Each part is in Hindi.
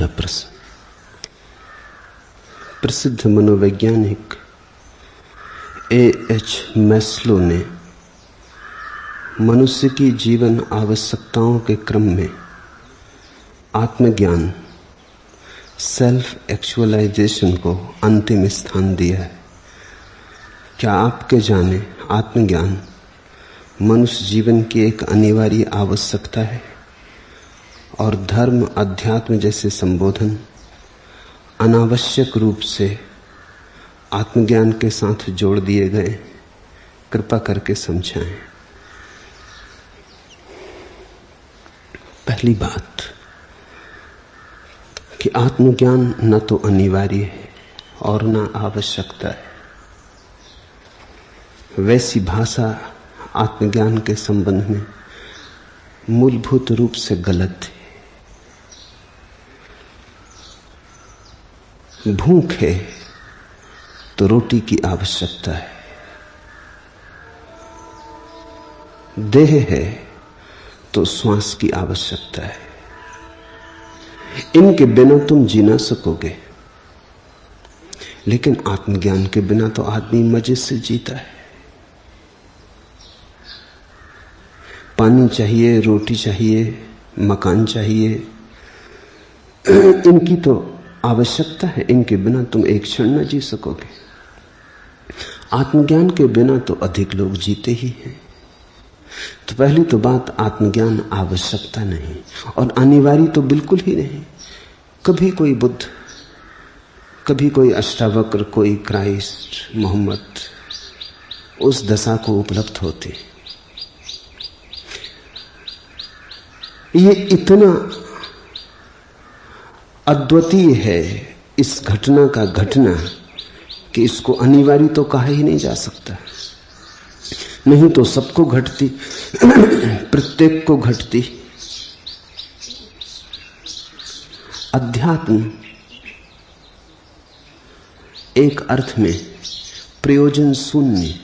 पहला प्रश्न। प्रसिद्ध मनोवैज्ञानिक एएच मैस्लो ने मनुष्य की जीवन आवश्यकताओं के क्रम में आत्मज्ञान, सेल्फ एक्चुअलाइजेशन को अंतिम स्थान दिया है। क्या आपके जाने आत्मज्ञान मनुष्य जीवन की एक अनिवार्य आवश्यकता है और धर्म, अध्यात्म जैसे संबोधन अनावश्यक रूप से आत्मज्ञान के साथ जोड़ दिए गए? कृपा करके समझाएं। पहली बात कि आत्मज्ञान न तो अनिवार्य है और न आवश्यकता है। वैसी भाषा आत्मज्ञान के संबंध में मूलभूत रूप से गलत है। भूख है तो रोटी की आवश्यकता है, देह है तो श्वास की आवश्यकता है। इनके बिना तुम जी ना सकोगे। लेकिन आत्मज्ञान के बिना तो आदमी मजे से जीता है। पानी चाहिए, रोटी चाहिए, मकान चाहिए, इनकी तो आवश्यकता है। इनके बिना तुम एक क्षण न जी सकोगे। आत्मज्ञान के बिना तो अधिक लोग जीते ही हैं। तो पहली तो बात, आत्मज्ञान आवश्यकता नहीं और अनिवार्य तो बिल्कुल ही नहीं। कभी कोई बुद्ध, कभी कोई अष्टावक्र, कोई क्राइस्ट, मोहम्मद उस दशा को उपलब्ध होते। ये इतना अद्वितीय है इस घटना का घटना कि इसको अनिवार्य तो कहा ही नहीं जा सकता। नहीं तो सबको घटती, प्रत्येक को घटती। अध्यात्म एक अर्थ में प्रयोजन शून्य,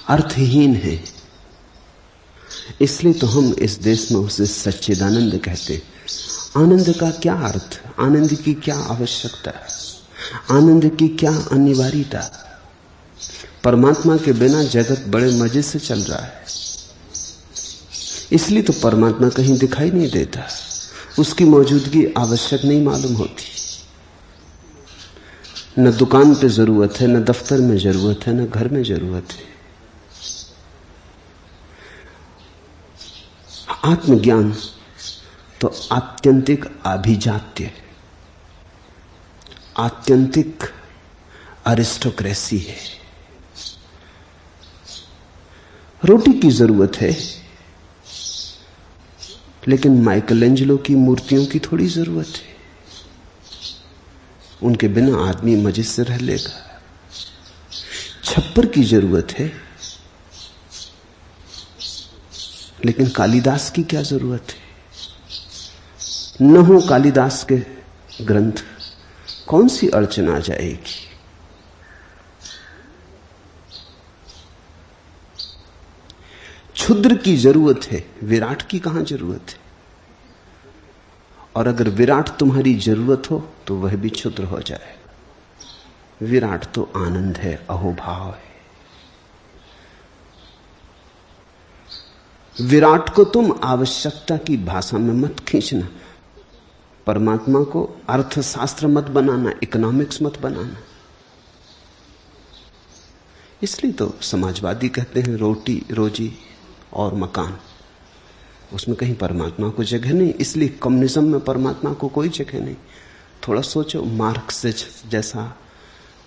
अर्थहीन है। इसलिए तो हम इस देश में उसे सच्चिदानंद कहते। आनंद का क्या अर्थ, आनंद की क्या आवश्यकता, आनंद की क्या अनिवार्यता? परमात्मा के बिना जगत बड़े मजे से चल रहा है। इसलिए तो परमात्मा कहीं दिखाई नहीं देता, उसकी मौजूदगी आवश्यक नहीं मालूम होती। न दुकान पे जरूरत है, न दफ्तर में जरूरत है, न घर में जरूरत है। आत्मज्ञान तो आत्यंतिक अभिजात्य, आत्यंतिक अरिस्टोक्रेसी है। रोटी की जरूरत है, लेकिन माइकलएंजेलो की मूर्तियों की थोड़ी जरूरत है। उनके बिना आदमी मजे से रह लेगा। छप्पर की जरूरत है, लेकिन कालिदास की क्या जरूरत है? न हो कालिदास के ग्रंथ, कौन सी अड़चन आ जाएगी? क्षुद्र की जरूरत है, विराट की कहां जरूरत है? और अगर विराट तुम्हारी जरूरत हो तो वह भी क्षुद्र हो जाएगा। विराट तो आनंद है, अहोभाव है। विराट को तुम आवश्यकता की भाषा में मत खींचना। परमात्मा को अर्थशास्त्र मत बनाना, इकोनॉमिक्स मत बनाना। इसलिए तो समाजवादी कहते हैं रोटी, रोजी और मकान, उसमें कहीं परमात्मा को जगह नहीं। इसलिए कम्युनिज्म में परमात्मा को कोई जगह नहीं। थोड़ा सोचो, मार्क्स जैसा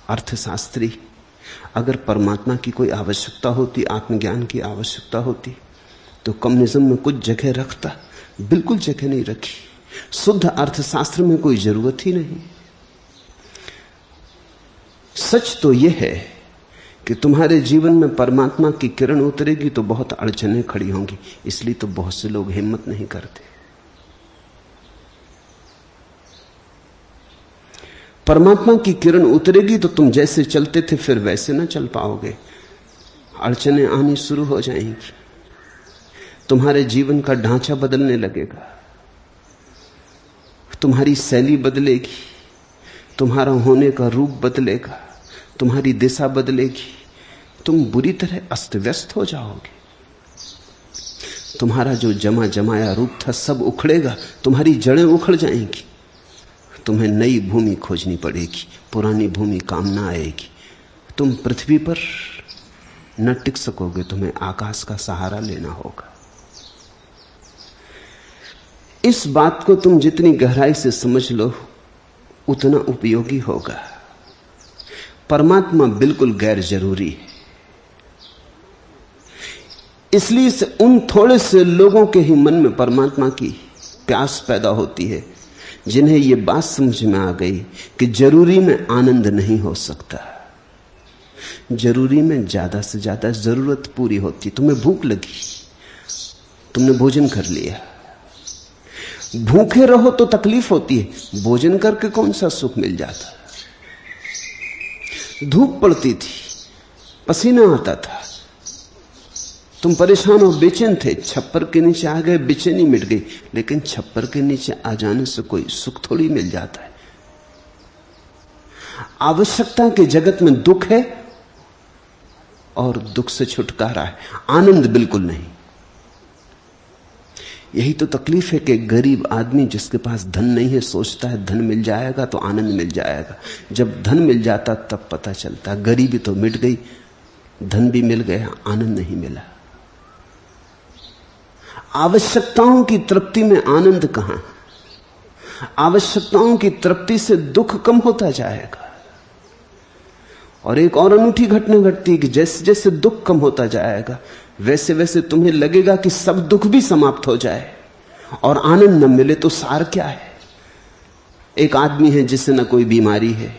अर्थशास्त्री अगर परमात्मा की कोई आवश्यकता होती, आत्मज्ञान की आवश्यकता होती, तो कम्युनिज्म में कुछ जगह रखता? बिल्कुल जगह नहीं रखी। शुद्ध अर्थशास्त्र में कोई जरूरत ही नहीं। सच तो यह है कि तुम्हारे जीवन में परमात्मा की किरण उतरेगी तो बहुत अड़चनें खड़ी होंगी। इसलिए तो बहुत से लोग हिम्मत नहीं करते। परमात्मा की किरण उतरेगी तो तुम जैसे चलते थे फिर वैसे ना चल पाओगे। अड़चनें आनी शुरू हो जाएंगी, तुम्हारे जीवन का ढांचा बदलने लगेगा। तुम्हारी शैली बदलेगी, तुम्हारा होने का रूप बदलेगा, तुम्हारी दिशा बदलेगी, तुम बुरी तरह अस्त व्यस्त हो जाओगे। तुम्हारा जो जमा जमाया रूप था सब उखड़ेगा, तुम्हारी जड़ें उखड़ जाएंगी। तुम्हें नई भूमि खोजनी पड़ेगी, पुरानी भूमि काम ना आएगी। तुम पृथ्वी पर न टिक सकोगे, तुम्हें आकाश का सहारा लेना होगा। इस बात को तुम जितनी गहराई से समझ लो उतना उपयोगी होगा। परमात्मा बिल्कुल गैर जरूरी है, इसलिए से उन थोड़े से लोगों के ही मन में परमात्मा की प्यास पैदा होती है जिन्हें यह बात समझ में आ गई कि जरूरी में आनंद नहीं हो सकता। जरूरी में ज्यादा से ज्यादा जरूरत पूरी होती। तुम्हें भूख लगी, तुमने भोजन कर लिया। भूखे रहो तो तकलीफ होती है, भोजन करके कौन सा सुख मिल जाता। धूप पड़ती थी, पसीना आता था, तुम परेशान और बेचैन थे, छप्पर के नीचे आ गए, बेचैनी मिट गई। लेकिन छप्पर के नीचे आ जाने से कोई सुख थोड़ी मिल जाता है। आवश्यकता के जगत में दुख है और दुख से छुटकारा है, आनंद बिल्कुल नहीं। यही तो तकलीफ है कि गरीब आदमी जिसके पास धन नहीं है सोचता है धन मिल जाएगा तो आनंद मिल जाएगा। जब धन मिल जाता तब पता चलता गरीबी तो मिट गई, धन भी मिल गया, आनंद नहीं मिला। आवश्यकताओं की तृप्ति में आनंद कहां? आवश्यकताओं की तृप्ति से दुख कम होता जाएगा। और एक और अनूठी घटना घटती है कि जैसे जैसे दुख कम होता जाएगा वैसे वैसे तुम्हें लगेगा कि सब दुख भी समाप्त हो जाए और आनंद न मिले तो सार क्या है। एक आदमी है जिसे न कोई बीमारी है,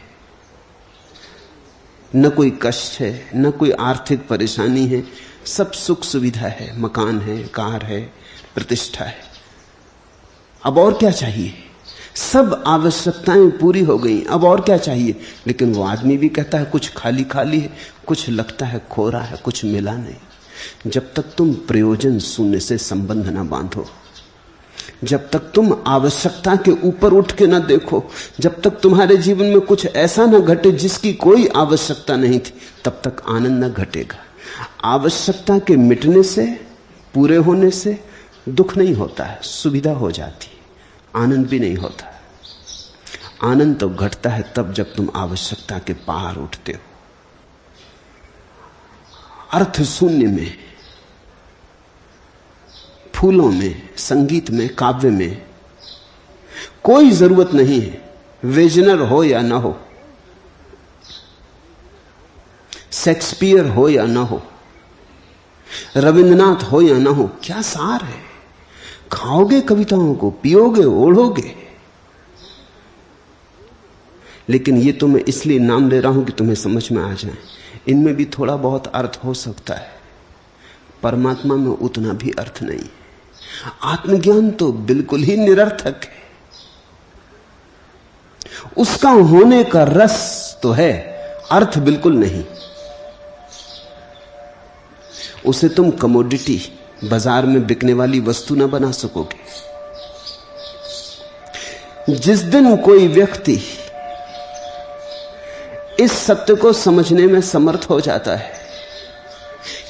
न कोई कष्ट है, न कोई आर्थिक परेशानी है, सब सुख सुविधा है, मकान है, कार है, प्रतिष्ठा है। अब और क्या चाहिए? सब आवश्यकताएं पूरी हो गई, अब और क्या चाहिए? लेकिन वो आदमी भी कहता है कुछ खाली खाली है, कुछ लगता है खो रहा है, कुछ मिला नहीं। जब तक तुम प्रयोजन शून्य से संबंध ना बांधो, जब तक तुम आवश्यकता के ऊपर उठ के ना देखो, जब तक तुम्हारे जीवन में कुछ ऐसा ना घटे जिसकी कोई आवश्यकता नहीं थी, तब तक आनंद ना घटेगा। आवश्यकता के मिटने से, पूरे होने से दुख नहीं होता है, सुविधा हो जाती है, आनंद भी नहीं होता। आनंद तो घटता है तब जब तुम आवश्यकता के पार उठते हो। अर्थ शून्य में, फूलों में, संगीत में, काव्य में कोई जरूरत नहीं है, वेजनर हो या ना हो, शेक्सपियर हो या ना हो, रविंद्रनाथ हो या ना हो, क्या सार है? खाओगे कविताओं को, पियोगे, ओढ़ोगे। लेकिन ये तो मैं इसलिए नाम ले रहा हूं कि तुम्हें समझ में आ जाए, इनमें भी थोड़ा बहुत अर्थ हो सकता है, परमात्मा में उतना भी अर्थ नहीं। आत्मज्ञान तो बिल्कुल ही निरर्थक है। उसका होने का रस तो है, अर्थ बिल्कुल नहीं। उसे तुम कमोडिटी, बाजार में बिकने वाली वस्तु ना बना सकोगे। जिस दिन कोई व्यक्ति इस सत्य को समझने में समर्थ हो जाता है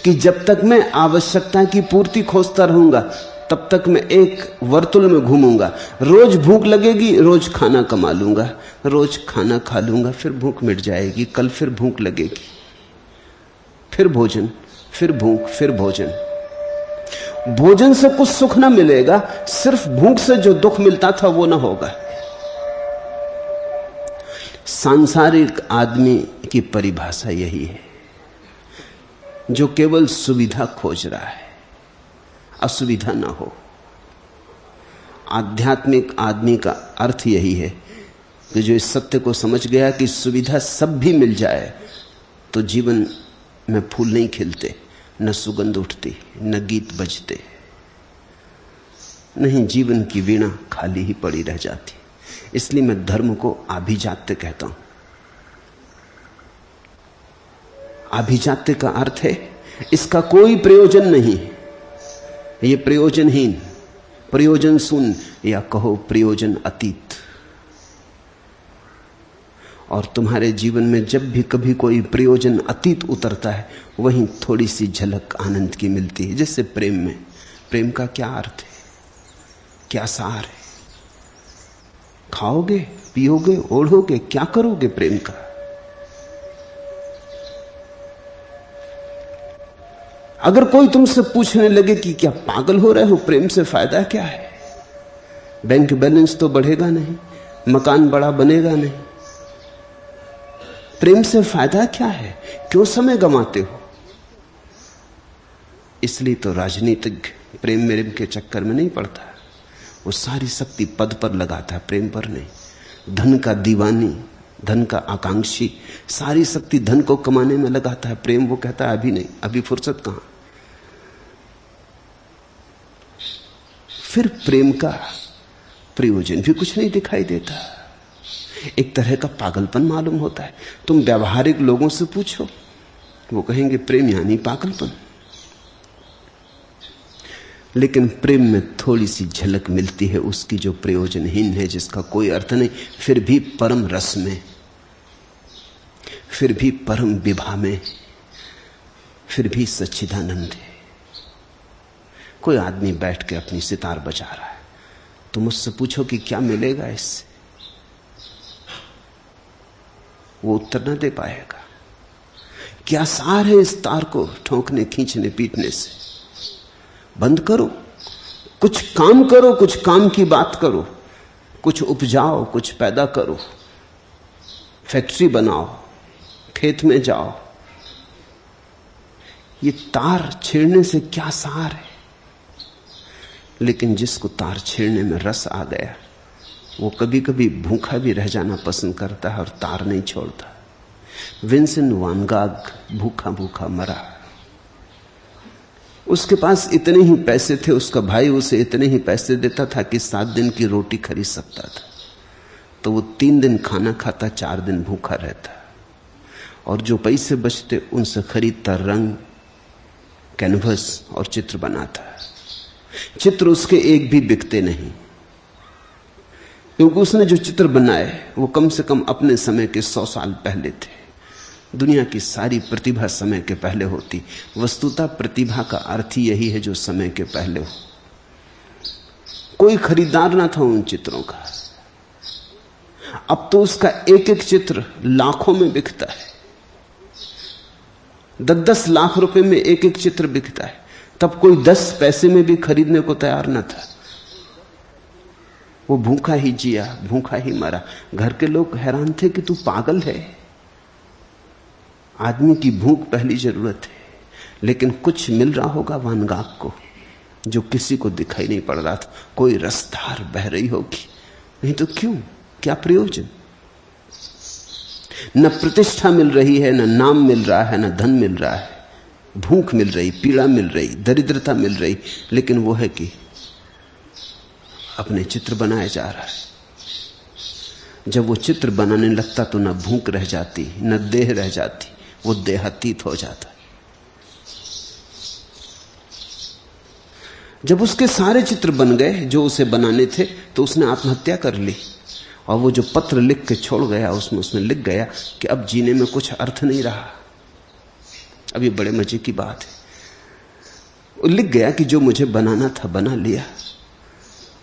कि जब तक मैं आवश्यकता की पूर्ति खोजता रहूंगा तब तक मैं एक वर्तुल में घूमूंगा, रोज भूख लगेगी, रोज खाना कमा लूंगा, रोज खाना खा लूंगा, फिर भूख मिट जाएगी, कल फिर भूख लगेगी, फिर भोजन, फिर भूख, फिर भोजन। भोजन से कुछ सुख ना मिलेगा, सिर्फ भूख से जो दुख मिलता था वो ना होगा। सांसारिक आदमी की परिभाषा यही है, जो केवल सुविधा खोज रहा है, असुविधा ना हो। आध्यात्मिक आदमी का अर्थ यही है कि जो इस सत्य को समझ गया कि सुविधा सब भी मिल जाए तो जीवन में फूल नहीं खिलते, न सुगंध उठती, न गीत बजते, नहीं, जीवन की वीणा खाली ही पड़ी रह जाती। इसलिए मैं धर्म को आभिजात्य कहता हूं। आभिजात्य का अर्थ है इसका कोई प्रयोजन नहीं, ये प्रयोजनहीन, प्रयोजन शून्य, या कहो प्रयोजन अतीत। और तुम्हारे जीवन में जब भी कभी कोई प्रयोजन अतीत उतरता है, वहीं थोड़ी सी झलक आनंद की मिलती है। जैसे प्रेम में, प्रेम का क्या अर्थ है, क्या सार है? खाओगे, पियोगे, ओढ़ोगे, क्या करोगे प्रेम का? अगर कोई तुमसे पूछने लगे कि क्या पागल हो रहे हो, प्रेम से फायदा क्या है? बैंक बैलेंस तो बढ़ेगा नहीं, मकान बड़ा बनेगा नहीं, प्रेम से फायदा क्या है? क्यों समय गंवाते हो? इसलिए तो राजनीतिक प्रेम मेरे के चक्कर में नहीं पड़ता। वो सारी शक्ति पद पर लगाता है, प्रेम पर नहीं। धन का दीवानी, धन का आकांक्षी सारी शक्ति धन को कमाने में लगाता है। प्रेम वो कहता है अभी नहीं, अभी फुर्सत कहां। फिर प्रेम का प्रयोजन भी कुछ नहीं दिखाई देता, एक तरह का पागलपन मालूम होता है। तुम व्यावहारिक लोगों से पूछो, वो कहेंगे प्रेम यानी पागलपन। लेकिन प्रेम में थोड़ी सी झलक मिलती है उसकी जो प्रयोजनहीन है, जिसका कोई अर्थ नहीं, फिर भी परम रस में, फिर भी परम विभा में, फिर भी सच्चिदानंद है। कोई आदमी बैठ के अपनी सितार बजा रहा है, तो मुझसे पूछो कि क्या मिलेगा इससे, वो उत्तर न दे पाएगा। क्या सार है इस तार को ठोंकने, खींचने, पीटने से? बंद करो, कुछ काम करो, कुछ काम की बात करो, कुछ उपजाओ, कुछ पैदा करो, फैक्ट्री बनाओ, खेत में जाओ। ये तार छेड़ने से क्या सार है? लेकिन जिसको तार छेड़ने में रस आ गया, वो कभी कभी भूखा भी रह जाना पसंद करता है और तार नहीं छोड़ता। विंसेंट वैन गॉग भूखा भूखा मरा। उसके पास इतने ही पैसे थे, उसका भाई उसे इतने ही पैसे देता था कि 7 दिन की रोटी खरीद सकता था। तो वो 3 दिन खाना खाता, 4 दिन भूखा रहता, और जो पैसे बचते उनसे खरीदता रंग, कैनवस और चित्र बनाता। चित्र उसके एक भी बिकते नहीं, क्योंकि उसने जो चित्र बनाए वो कम से कम अपने समय के 100 साल पहले थे। दुनिया की सारी प्रतिभा समय के पहले होती। वस्तुतः प्रतिभा का अर्थ ही यही है जो समय के पहले हो। कोई खरीदार ना था उन चित्रों का। अब तो उसका एक एक चित्र लाखों में बिकता है, 10-10 लाख रुपए में एक एक चित्र बिकता है। तब कोई 10 पैसे में भी खरीदने को तैयार न था। वो भूखा ही जिया, भूखा ही मरा। घर के लोग हैरान थे कि तू पागल है, आदमी की भूख पहली जरूरत है। लेकिन कुछ मिल रहा होगा वैन गॉग को जो किसी को दिखाई नहीं पड़ रहा था। कोई रसधार बह रही होगी, नहीं तो क्यों, क्या प्रयोजन? न प्रतिष्ठा मिल रही है, न नाम मिल रहा है, न धन मिल रहा है। भूख मिल रही, पीड़ा मिल रही, दरिद्रता मिल रही, लेकिन वो है कि अपने चित्र बनाए जा रहा है। जब वो चित्र बनाने लगता तो न भूख रह जाती, न देह रह जाती, वो देहातीत हो जाता। जब उसके सारे चित्र बन गए जो उसे बनाने थे, तो उसने आत्महत्या कर ली। और वो जो पत्र लिख के छोड़ गया, उसमें लिख गया कि अब जीने में कुछ अर्थ नहीं रहा। अब ये बड़े मजे की बात है। वो लिख गया कि जो मुझे बनाना था बना लिया,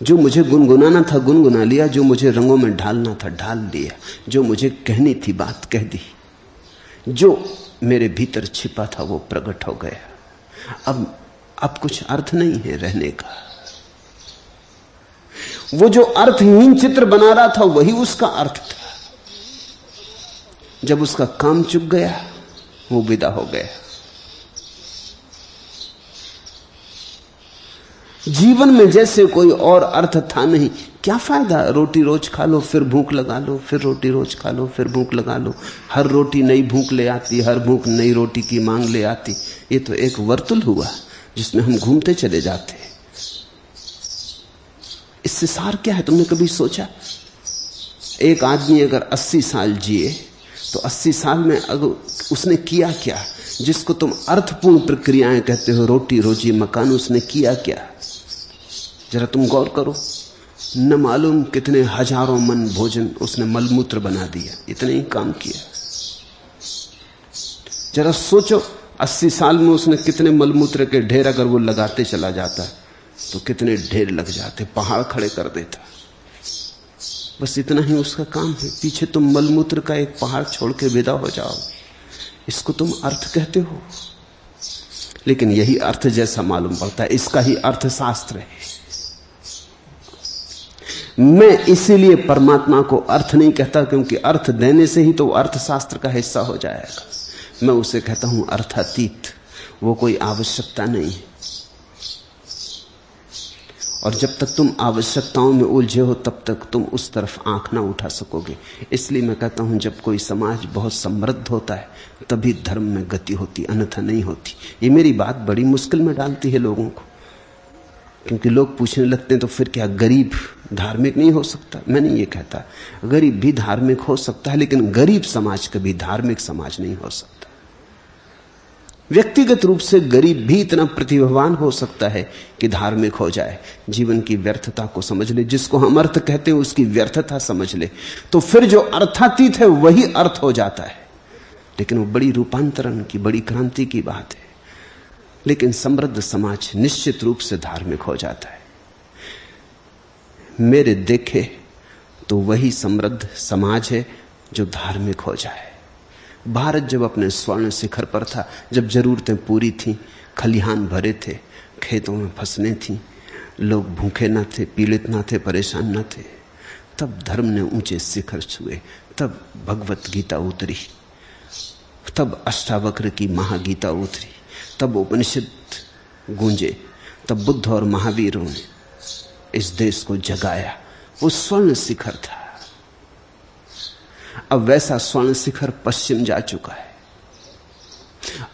जो मुझे गुनगुनाना था गुनगुना लिया, जो मुझे रंगों में ढालना था ढाल लिया, जो मुझे कहनी थी बात कह दी, जो मेरे भीतर छिपा था वो प्रकट हो गया। अब कुछ अर्थ नहीं है रहने का। वो जो अर्थहीन चित्र बना रहा था वही उसका अर्थ था। जब उसका काम चुक गया, वो विदा हो गया। जीवन में जैसे कोई और अर्थ था नहीं। क्या फायदा, रोटी रोज खा लो फिर भूख लगा लो, फिर रोटी रोज खा लो फिर भूख लगा लो। हर रोटी नई भूख ले आती, हर भूख नई रोटी की मांग ले आती। ये तो एक वर्तुल हुआ जिसमें हम घूमते चले जाते। इससे सार क्या है? तुमने कभी सोचा? एक आदमी अगर 80 साल जिए तो 80 साल में अगर उसने किया क्या जिसको तुम अर्थपूर्ण प्रक्रियाएं कहते हो, रोटी रोजी मकान, उसने किया क्या? जरा तुम गौर करो। न मालूम कितने हजारों मन भोजन उसने मलमूत्र बना दिया, इतने ही काम किया। जरा सोचो 80 साल में उसने कितने मलमूत्र के ढेर अगर वो लगाते चला जाता तो कितने ढेर लग जाते, पहाड़ खड़े कर देता। बस इतना ही उसका काम है। पीछे तुम मलमूत्र का एक पहाड़ छोड़ के विदा हो जाओ, इसको तुम अर्थ कहते हो। लेकिन यही अर्थ जैसा मालूम पड़ता है, इसका ही अर्थशास्त्र है। मैं इसीलिए परमात्मा को अर्थ नहीं कहता, क्योंकि अर्थ देने से ही तो अर्थशास्त्र का हिस्सा हो जाएगा। मैं उसे कहता हूं अर्थातीत, वो कोई आवश्यकता नहीं है। और जब तक तुम आवश्यकताओं में उलझे हो तब तक तुम उस तरफ आंख ना उठा सकोगे। इसलिए मैं कहता हूं जब कोई समाज बहुत समृद्ध होता है तभी धर्म में गति होती, अन्यथा नहीं होती। ये मेरी बात बड़ी मुश्किल में डालती है लोगों को, क्योंकि लोग पूछने लगते हैं तो फिर क्या गरीब धार्मिक नहीं हो सकता? मैं नहीं ये कहता, गरीब भी धार्मिक हो सकता है, लेकिन गरीब समाज कभी धार्मिक समाज नहीं हो सकता। व्यक्तिगत रूप से गरीब भी इतना प्रतिभावान हो सकता है कि धार्मिक हो जाए। जीवन की व्यर्थता को समझ ले, जिसको हम अर्थ कहते हैं उसकी व्यर्थता समझ ले, तो फिर जो अर्थातीत है वही अर्थ हो जाता है। लेकिन वो बड़ी रूपांतरण की, बड़ी क्रांति की बात है। लेकिन समृद्ध समाज निश्चित रूप से धार्मिक हो जाता है। मेरे देखे तो वही समृद्ध समाज है जो धार्मिक हो जाए। भारत जब अपने स्वर्ण शिखर पर था, जब जरूरतें पूरी थीं, खलिहान भरे थे, खेतों में फसलें थीं, लोग भूखे न थे, पीड़ित न थे, परेशान न थे, तब धर्म ने ऊंचे शिखर छुए, तब भगवत गीता उतरी, तब अष्टावक्र की महागीता उतरी, तब उपनिषद गूंजे, तब बुद्ध और महावीरों ने इस देश को जगाया। वो स्वर्ण शिखर था। अब वैसा स्वर्ण शिखर पश्चिम जा चुका है।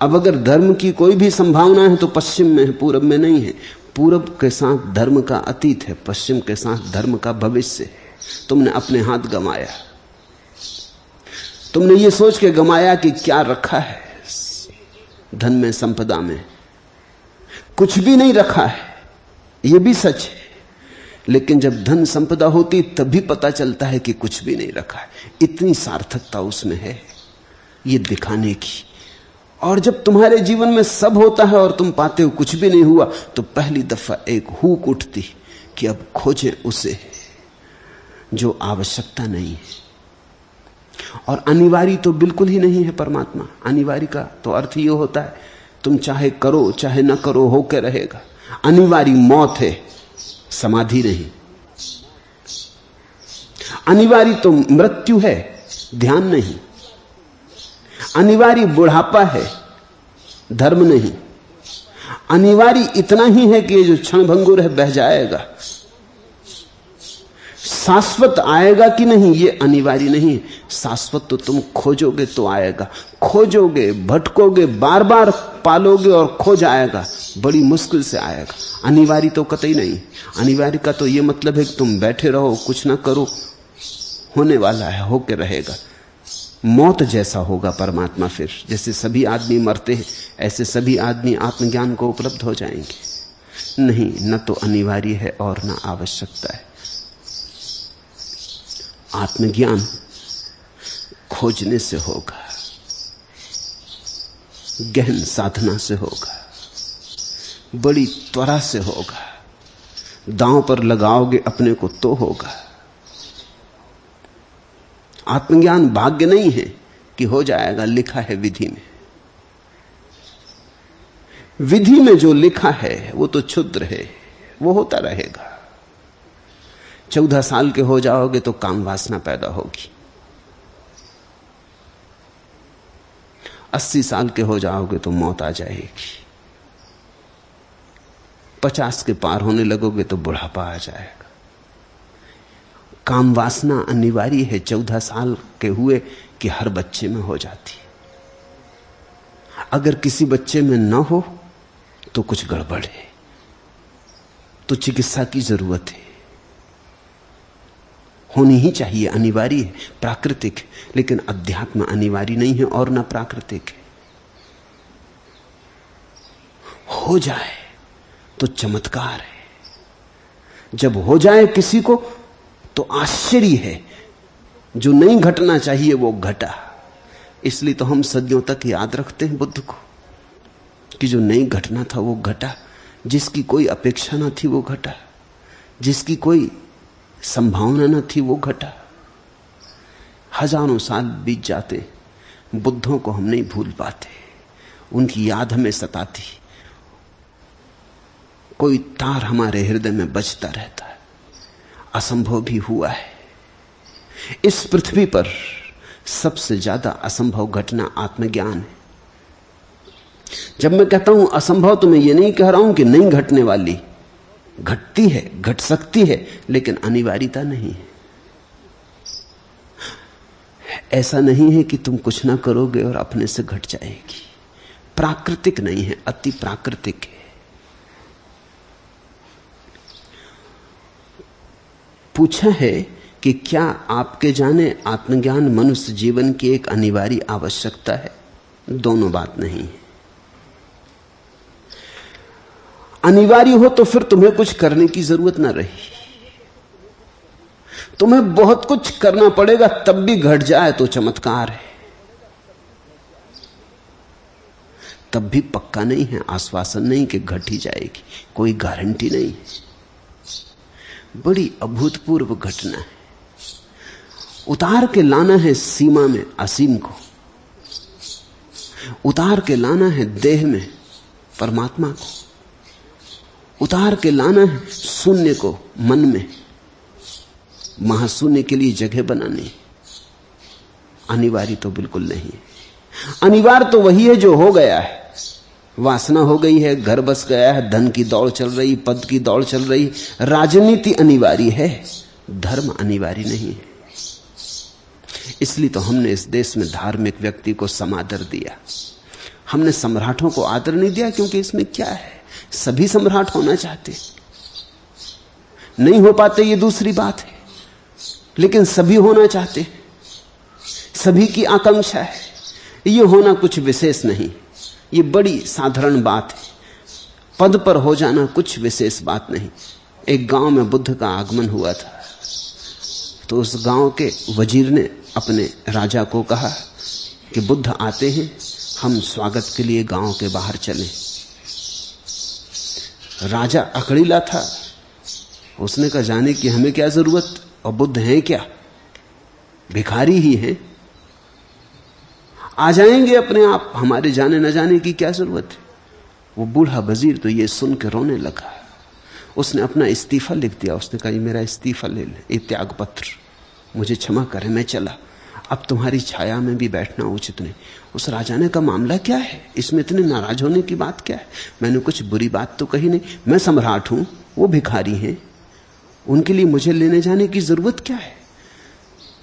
अब अगर धर्म की कोई भी संभावना है तो पश्चिम में है, पूरब में नहीं है। पूरब के साथ धर्म का अतीत है, पश्चिम के साथ धर्म का भविष्य है। तुमने अपने हाथ गंवाया। तुमने ये सोच के गंवाया कि क्या रखा है धन में, संपदा में। कुछ भी नहीं रखा है, यह भी सच है। लेकिन जब धन संपदा होती तब भी पता चलता है कि कुछ भी नहीं रखा है। इतनी सार्थकता उसमें है ये दिखाने की। और जब तुम्हारे जीवन में सब होता है और तुम पाते हो कुछ भी नहीं हुआ, तो पहली दफा एक हुक उठती कि अब खोजें उसे जो आवश्यकता नहीं है। और अनिवार्य तो बिल्कुल ही नहीं है परमात्मा। अनिवार्य का तो अर्थ ये होता है तुम चाहे करो चाहे ना करो होके रहेगा। अनिवार्य मौत है, समाधि नहीं। अनिवार्य तो मृत्यु है, ध्यान नहीं। अनिवार्य बुढ़ापा है, धर्म नहीं। अनिवार्य इतना ही है कि ये जो क्षणभंगुर है बह जाएगा। शाश्वत आएगा कि नहीं ये अनिवार्य नहीं है। शाश्वत तो तुम खोजोगे तो आएगा, खोजोगे, भटकोगे, बार बार पालोगे और खो जाएगा, बड़ी मुश्किल से आएगा। अनिवार्य तो कतई नहीं। अनिवार्य का तो ये मतलब है कि तुम बैठे रहो, कुछ ना करो, होने वाला है, होके रहेगा। मौत जैसा होगा परमात्मा। फिर जैसे सभी आदमी मरते हैं ऐसे सभी आदमी आत्मज्ञान को उपलब्ध हो जाएंगे। नहीं, न तो अनिवार्य है और न आवश्यकता है। आत्मज्ञान खोजने से होगा, गहन साधना से होगा, बड़ी त्वरा से होगा। दांव पर लगाओगे अपने को तो होगा। आत्मज्ञान भाग्य नहीं है कि हो जाएगा, लिखा है विधि में। विधि में जो लिखा है वो तो क्षुद्र है, वो होता रहेगा। 14 साल के हो जाओगे तो काम वासना पैदा होगी। 80 साल के हो जाओगे तो मौत आ जाएगी। 50 के पार होने लगोगे तो बुढ़ापा आ जाएगा। काम वासना अनिवार्य है। 14 साल के हुए कि हर बच्चे में हो जाती। अगर किसी बच्चे में न हो तो कुछ गड़बड़ है, तो चिकित्सा की जरूरत है। होनी ही चाहिए, अनिवार्य है, प्राकृतिक है। लेकिन अध्यात्म अनिवार्य नहीं है और न प्राकृतिक है। हो जाए तो चमत्कार है। जब हो जाए किसी को तो आश्चर्य है, जो नहीं घटना चाहिए वो घटा। इसलिए तो हम सदियों तक याद रखते हैं बुद्ध को, कि जो नहीं घटना था वो घटा, जिसकी कोई अपेक्षा न थी वो घटा, जिसकी कोई संभावना न थी वो घटा। हजारों साल बीत जाते, बुद्धों को हम नहीं भूल पाते, उनकी याद हमें सताती, कोई तार हमारे हृदय में बजता रहता है। असंभव भी हुआ है। इस पृथ्वी पर सबसे ज्यादा असंभव घटना आत्मज्ञान है। जब मैं कहता हूं असंभव, तो मैं ये नहीं कह रहा हूं कि नहीं घटने वाली, घटती है, घट सकती है, लेकिन अनिवार्यता नहीं है। ऐसा नहीं है कि तुम कुछ ना करोगे और अपने से घट जाएगी। प्राकृतिक नहीं है, अति प्राकृतिक है। पूछा है कि क्या आपके जाने आत्मज्ञान मनुष्य जीवन की एक अनिवार्य आवश्यकता है? दोनों बात नहीं है। अनिवार्य हो तो फिर तुम्हें कुछ करने की जरूरत ना रही। तुम्हें बहुत कुछ करना पड़ेगा, तब भी घट जाए तो चमत्कार है। तब भी पक्का नहीं है, आश्वासन नहीं कि घट ही जाएगी, कोई गारंटी नहीं। बड़ी अभूतपूर्व घटना है। उतार के लाना है सीमा में असीम को, उतार के लाना है देह में परमात्मा को, उतार के लाना है शून्य को मन में, महाशून्य के लिए जगह बनानी। अनिवार्य तो बिल्कुल नहीं। अनिवार्य तो वही है जो हो गया है। वासना हो गई है, घर बस गया है, धन की दौड़ चल रही, पद की दौड़ चल रही, राजनीति अनिवार्य है, धर्म अनिवार्य नहीं है। इसलिए तो हमने इस देश में धार्मिक व्यक्ति को समादर दिया। हमने सम्राटों को आदर नहीं दिया, क्योंकि इसमें क्या है, सभी सम्राट होना चाहते, नहीं हो पाते ये दूसरी बात है, लेकिन सभी होना चाहते, सभी की आकांक्षा है। ये होना कुछ विशेष नहीं, ये बड़ी साधारण बात है। पद पर हो जाना कुछ विशेष बात नहीं। एक गांव में बुद्ध का आगमन हुआ था, तो उस गांव के वजीर ने अपने राजा को कहा कि बुद्ध आते हैं, हम स्वागत के लिए गांव के बाहर चलें। राजा अकड़ीला था, उसने कहा जाने की हमें क्या जरूरत, और बुद्ध हैं क्या, भिखारी ही हैं, आ जाएंगे अपने आप, हमारे जाने न जाने की क्या जरूरत है। वो बूढ़ा वजीर तो ये सुन के रोने लगा। उसने अपना इस्तीफा लिख दिया। उसने कहा ये मेरा इस्तीफा ले ले, ये त्याग पत्र, मुझे क्षमा करें, मैं चला, अब तुम्हारी छाया में भी बैठना उचित नहीं। उस राजा ने कहा मामला क्या है, इसमें इतने नाराज होने की बात क्या है, मैंने कुछ बुरी बात तो कही नहीं, मैं सम्राट हूं, वो भिखारी हैं, उनके लिए मुझे लेने जाने की जरूरत क्या है।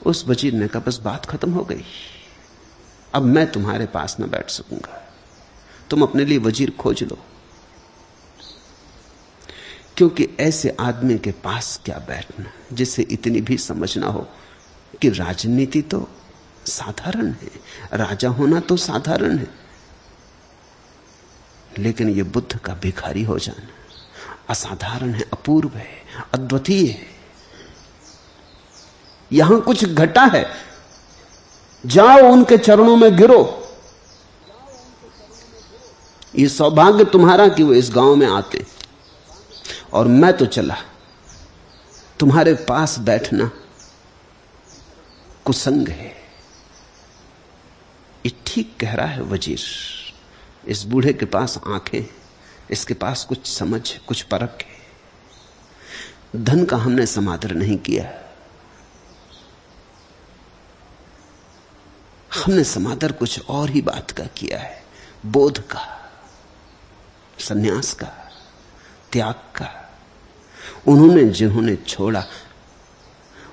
उस वजीर ने कहा बस बात खत्म हो गई, अब मैं तुम्हारे पास न बैठ सकूंगा, तुम अपने लिए वजीर खोज लो। क्योंकि ऐसे आदमी के पास क्या बैठना जिसे इतनी भी समझ ना हो कि राजनीति तो साधारण है, राजा होना तो साधारण है, लेकिन यह बुद्ध का भिखारी हो जाना असाधारण है, अपूर्व है, अद्वितीय है। यहां कुछ घटा है, जाओ उनके चरणों में गिरो। ये सौभाग्य तुम्हारा कि वो इस गांव में आते, और मैं तो चला, तुम्हारे पास बैठना कुसंग है। ये ठीक कह रहा है वजीर। इस बूढ़े के पास आंखें, इसके पास कुछ समझ, कुछ परख है। धन का हमने समादर नहीं किया, हमने समादर कुछ और ही बात का किया है, बोध का, सन्यास का, त्याग का। उन्होंने जिन्होंने छोड़ा,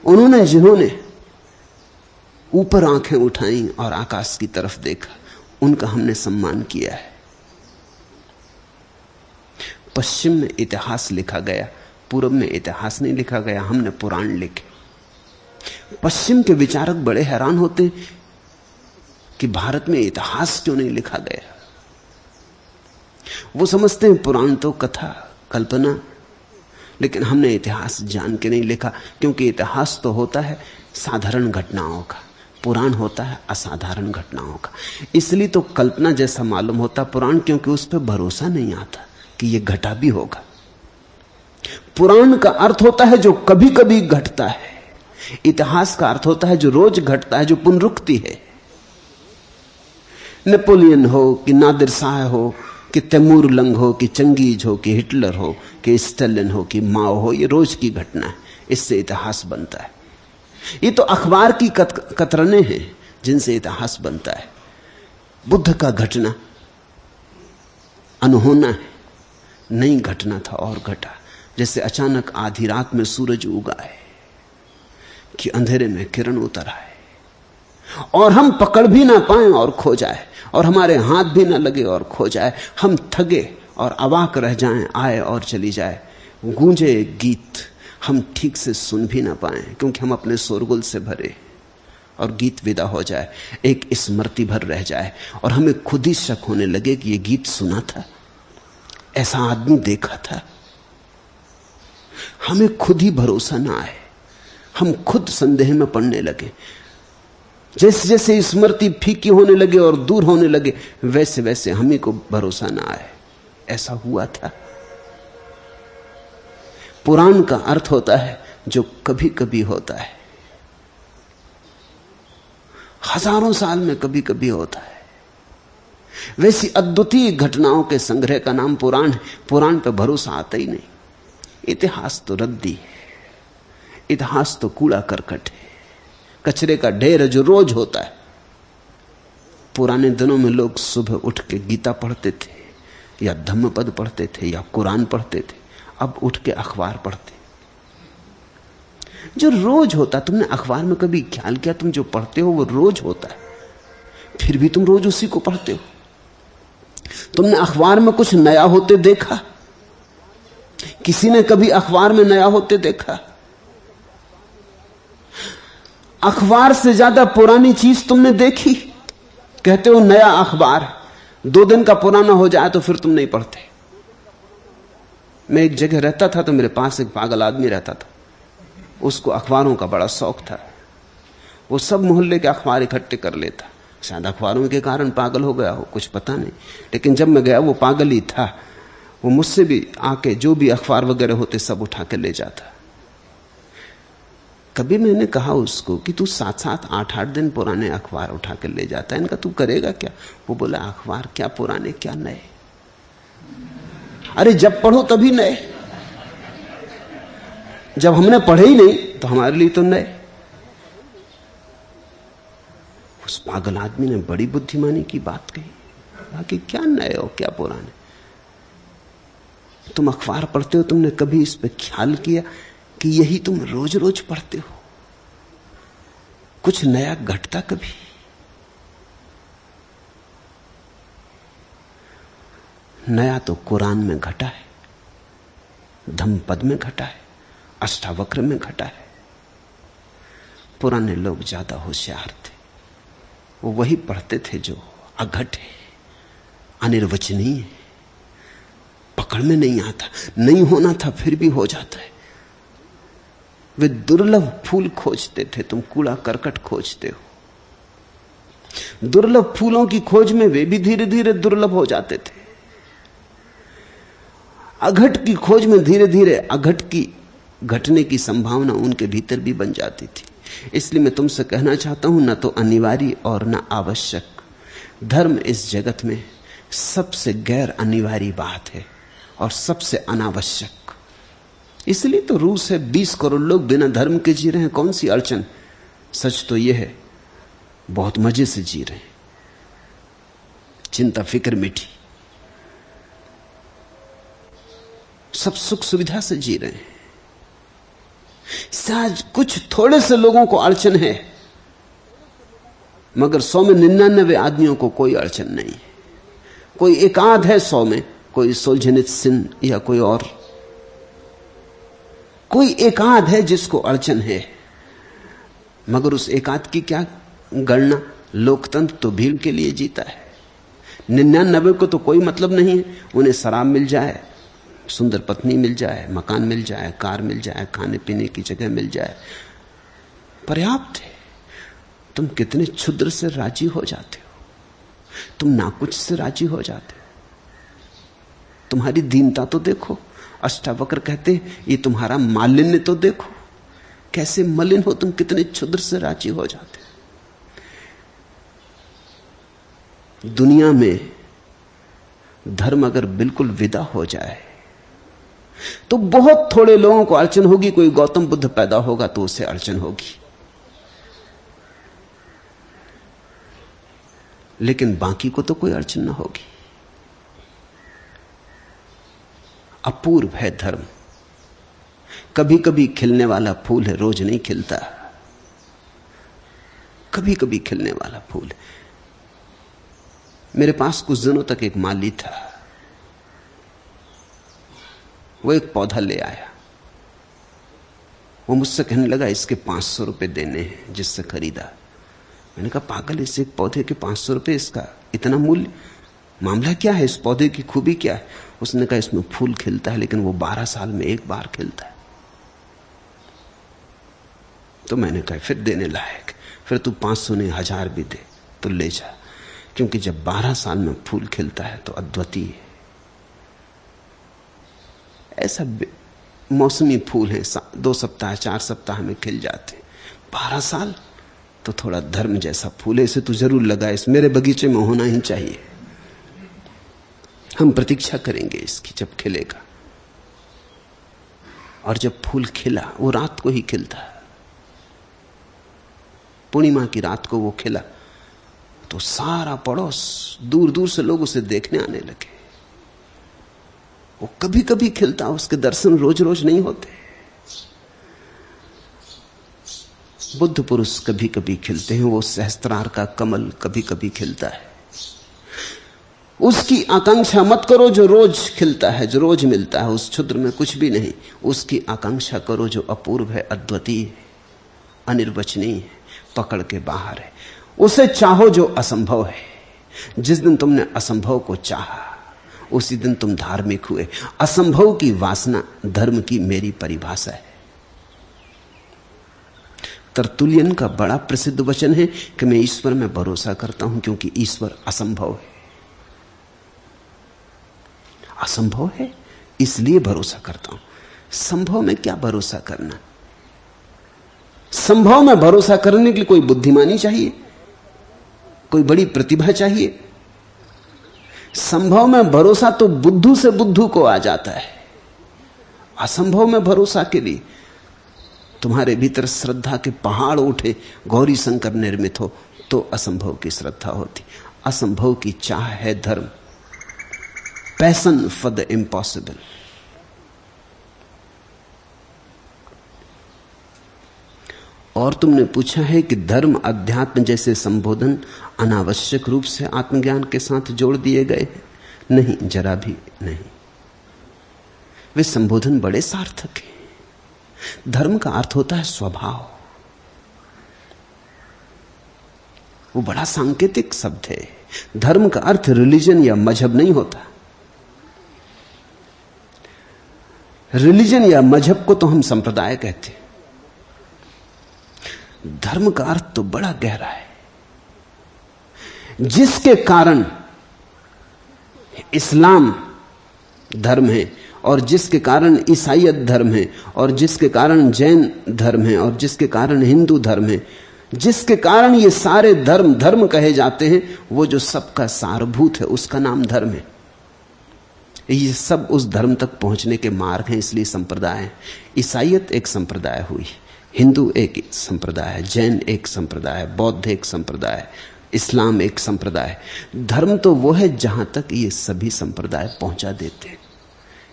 उन्होंने जिन्होंने ऊपर आंखें उठाई और आकाश की तरफ देखा, उनका हमने सम्मान किया है। पश्चिम में इतिहास लिखा गया, पूर्व में इतिहास नहीं लिखा गया, हमने पुराण लिखे। पश्चिम के विचारक बड़े हैरान होते कि भारत में इतिहास क्यों नहीं लिखा गया। वो समझते हैं पुराण तो कथा, कल्पना, लेकिन हमने इतिहास जान के नहीं लिखा, क्योंकि इतिहास तो होता है साधारण घटनाओं का, पुराण होता है असाधारण घटनाओं का। इसलिए तो कल्पना जैसा मालूम होता पुराण, क्योंकि उस पर भरोसा नहीं आता कि यह घटा भी होगा। पुराण का अर्थ होता है जो कभी कभी घटता है, इतिहास का अर्थ होता है जो रोज घटता है, जो पुनरुक्ति है। नेपोलियन हो कि नादिर शाह हो कि तैमूर लंग हो कि चंगेज हो कि हिटलर हो कि स्टालिन हो कि माओ हो, ये रोज की घटना है, इससे इतिहास बनता है। ये तो अखबार की कतरने हैं जिनसे इतिहास बनता है। बुद्ध का घटना अनहोना है, नहीं घटना था और घटा। जैसे अचानक आधी रात में सूरज उगा है कि अंधेरे में किरण उतर आए और हम पकड़ भी ना पाए और खो जाए, और हमारे हाथ भी ना लगे और खो जाए, हम थके और अवाक रह जाएं, आए और चली जाए। गूंजे एक गीत, हम ठीक से सुन भी ना पाए क्योंकि हम अपने शोरगुल से भरे, और गीत विदा हो जाए, एक स्मृति भर रह जाए, और हमें खुद ही शक होने लगे कि यह गीत सुना था, ऐसा आदमी देखा था। हमें खुद ही भरोसा ना आए, हम खुद संदेह में पड़ने लगे। जैसे जैसे स्मृति फीकी होने लगे और दूर होने लगे, वैसे वैसे हम ही को भरोसा ना आए। ऐसा हुआ था। पुराण का अर्थ होता है जो कभी कभी होता है, हजारों साल में कभी कभी होता है। वैसी अद्वितीय घटनाओं के संग्रह का नाम पुराण है। पुराण पर भरोसा आता ही नहीं। इतिहास तो रद्दी है, इतिहास तो कूड़ा करकट है, कचरे का ढेर है जो रोज होता है। पुराने दिनों में लोग सुबह उठ के गीता पढ़ते थे या धम्मपद पढ़ते थे या कुरान पढ़ते थे, अब उठ के अखबार पढ़ते। जो रोज होता, तुमने अखबार में कभी ख्याल किया तुम जो पढ़ते हो वो रोज होता है, फिर भी तुम रोज उसी को पढ़ते हो। तुमने अखबार में कुछ नया होते देखा? किसी ने कभी अखबार में नया होते देखा? अखबार से ज्यादा पुरानी चीज तुमने देखी? कहते हो नया अखबार, 2 दिन का पुराना हो जाए तो फिर तुम नहीं पढ़ते। मैं एक जगह रहता था तो मेरे पास एक पागल आदमी रहता था, उसको अखबारों का बड़ा शौक था। वो सब मोहल्ले के अखबार इकट्ठे कर लेता, शायद अखबारों के कारण पागल हो गया हो, कुछ पता नहीं। लेकिन जब मैं गया वो पागल ही था। वो मुझसे भी आके जो भी अखबार वगैरह होते सब उठा के ले जाता। कभी मैंने कहा उसको कि तू 7-7, 8-8 दिन पुराने अखबार उठा के ले जाता है, इनका तू करेगा क्या? वो बोला अखबार क्या पुराने क्या नए। अरे जब पढ़ो तभी नए, जब हमने पढ़े ही नहीं तो हमारे लिए तो नए। उस पागल आदमी ने बड़ी बुद्धिमानी की बात कही, बाकी क्या नए हो क्या पुराने। तुम अखबार पढ़ते हो, तुमने कभी इस पे ख्याल किया कि यही तुम रोज रोज पढ़ते हो? कुछ नया घटता कभी? नया तो कुरान में घटा है, धम्मपद में घटा है, अष्टावक्र में घटा है। पुराने लोग ज्यादा होशियार थे, वो वही पढ़ते थे जो अघट है, अनिर्वचनीय है, पकड़ में नहीं आता। नहीं होना था फिर भी हो जाता है। वे दुर्लभ फूल खोजते थे, तुम कूड़ा करकट खोजते हो। दुर्लभ फूलों की खोज में वे भी धीरे धीरे दुर्लभ हो जाते थे। अघट की खोज में धीरे धीरे अघट की घटने की संभावना उनके भीतर भी बन जाती थी। इसलिए मैं तुमसे कहना चाहता हूं, न तो अनिवार्य और न आवश्यक। धर्म इस जगत में सबसे गैर अनिवार्य बात है और सबसे अनावश्यक। इसलिए तो रूस है, 20 करोड़ लोग बिना धर्म के जी रहे हैं, कौन सी अड़चन। सच तो यह है बहुत मजे से जी रहे हैं, चिंता फिक्र मिठी, सब सुख सुविधा से जी रहे हैं। शायद कुछ थोड़े से लोगों को अड़चन है, मगर 100 में 99 आदमियों को कोई अड़चन नहीं है। कोई एकाध है 100 में, कोई सोल्जेनित्सिन या कोई और, कोई एकाध है जिसको अड़चन है। मगर उस एकाध की क्या गणना? लोकतंत्र तो भीड़ के लिए जीता है। 99 को तो कोई मतलब नहीं है, उन्हें शराब मिल जाए, सुंदर पत्नी मिल जाए, मकान मिल जाए, कार मिल जाए, खाने पीने की जगह मिल जाए, पर्याप्त है। तुम कितने क्षुद्र से राजी हो जाते हो, तुम नाकुछ से राजी हो जाते हो। तुम्हारी दीनता तो देखो। अष्टावक्र कहते ये तुम्हारा मालिन्य तो देखो, कैसे मलिन हो तुम, कितने क्षुद्र से राजी हो जाते हो। दुनिया में धर्म अगर बिल्कुल विदा हो जाए तो बहुत थोड़े लोगों को अड़चन होगी। कोई गौतम बुद्ध पैदा होगा तो उसे अड़चन होगी, लेकिन बाकी को तो कोई अड़चन ना होगी। अपूर्व है धर्म। कभी कभी खिलने वाला फूल है, रोज नहीं खिलता। कभी कभी खिलने वाला फूल है। मेरे पास कुछ दिनों तक एक माली था। वो एक पौधा ले आया। वो मुझसे कहने लगा इसके 500 रुपए देने हैं जिससे खरीदा। मैंने कहा पागल, इस एक पौधे के 500 रुपए, इसका इतना मूल्य? मामला क्या है, इस पौधे की खूबी क्या है? उसने कहा इसमें फूल खिलता है, लेकिन वो 12 साल में एक बार खिलता है। तो मैंने कहा फिर देने लायक, फिर तू 500 नहीं 1000 भी दे तो ले जा, क्योंकि जब 12 साल में फूल खिलता है तो अद्वितीय है। ऐसा मौसमी फूल है, 2 सप्ताह 4 सप्ताह में खिल जाते। 12 साल तो थोड़ा धर्म जैसा फूल है, इसे तू जरूर लगा, इस मेरे बगीचे में होना ही चाहिए। हम प्रतीक्षा करेंगे इसकी जब खिलेगा। और जब फूल खिला, वो रात को ही खिलता है, पूर्णिमा की रात को वो खिला, तो सारा पड़ोस दूर दूर से लोग उसे देखने आने लगे। वो कभी कभी खिलता, उसके दर्शन रोज रोज नहीं होते। बुद्ध पुरुष कभी कभी खिलते हैं। वो सहस्त्रार का कमल कभी कभी खिलता है। उसकी आकांक्षा मत करो जो रोज खिलता है, जो रोज मिलता है, उस क्षुद्र में कुछ भी नहीं। उसकी आकांक्षा करो जो अपूर्व है, अद्वितीय है, अनिर्वचनीय है, पकड़ के बाहर है। उसे चाहो जो असंभव है। जिस दिन तुमने असंभव को चाहा उसी दिन तुम धार्मिक हुए। असंभव की वासना धर्म की मेरी परिभाषा है। तरतुलियन का बड़ा प्रसिद्ध वचन है कि मैं ईश्वर में भरोसा करता हूं क्योंकि ईश्वर असंभव है। असंभव है इसलिए भरोसा करता हूं। संभव में क्या भरोसा करना? संभव में भरोसा करने के लिए कोई बुद्धिमानी चाहिए, कोई बड़ी प्रतिभा चाहिए। संभव में भरोसा तो बुद्धू से बुद्धू को आ जाता है। असंभव में भरोसा के लिए तुम्हारे भीतर श्रद्धा के पहाड़ उठे, गौरी शंकर निर्मित हो, तो असंभव की श्रद्धा होती। असंभव की चाह है धर्म, पैशन फॉर द इम्पॉसिबल। और तुमने पूछा है कि धर्म अध्यात्म जैसे संबोधन अनावश्यक रूप से आत्मज्ञान के साथ जोड़ दिए गए? नहीं, जरा भी नहीं। वे संबोधन बड़े सार्थक हैं। धर्म का अर्थ होता है स्वभाव। वो बड़ा सांकेतिक शब्द है। धर्म का अर्थ रिलीजन या मजहब नहीं होता। रिलीजन या मजहब को तो हम संप्रदाय कहते हैं। धर्म का अर्थ तो बड़ा गहरा है, जिसके कारण इस्लाम धर्म है, और जिसके कारण ईसाईयत धर्म है, और जिसके कारण जैन धर्म है, और जिसके कारण हिंदू धर्म है, जिसके कारण ये सारे धर्म धर्म कहे जाते हैं, वो जो सबका सारभूत है उसका नाम धर्म है। ये सब उस धर्म तक पहुंचने के मार्ग हैं, इसलिए संप्रदाय है। ईसाईयत एक संप्रदाय हुई, हिंदू एक संप्रदाय है, जैन एक संप्रदाय है, बौद्ध एक संप्रदाय है, इस्लाम एक संप्रदाय है। धर्म तो वो है जहां तक ये सभी संप्रदाय पहुंचा देते हैं।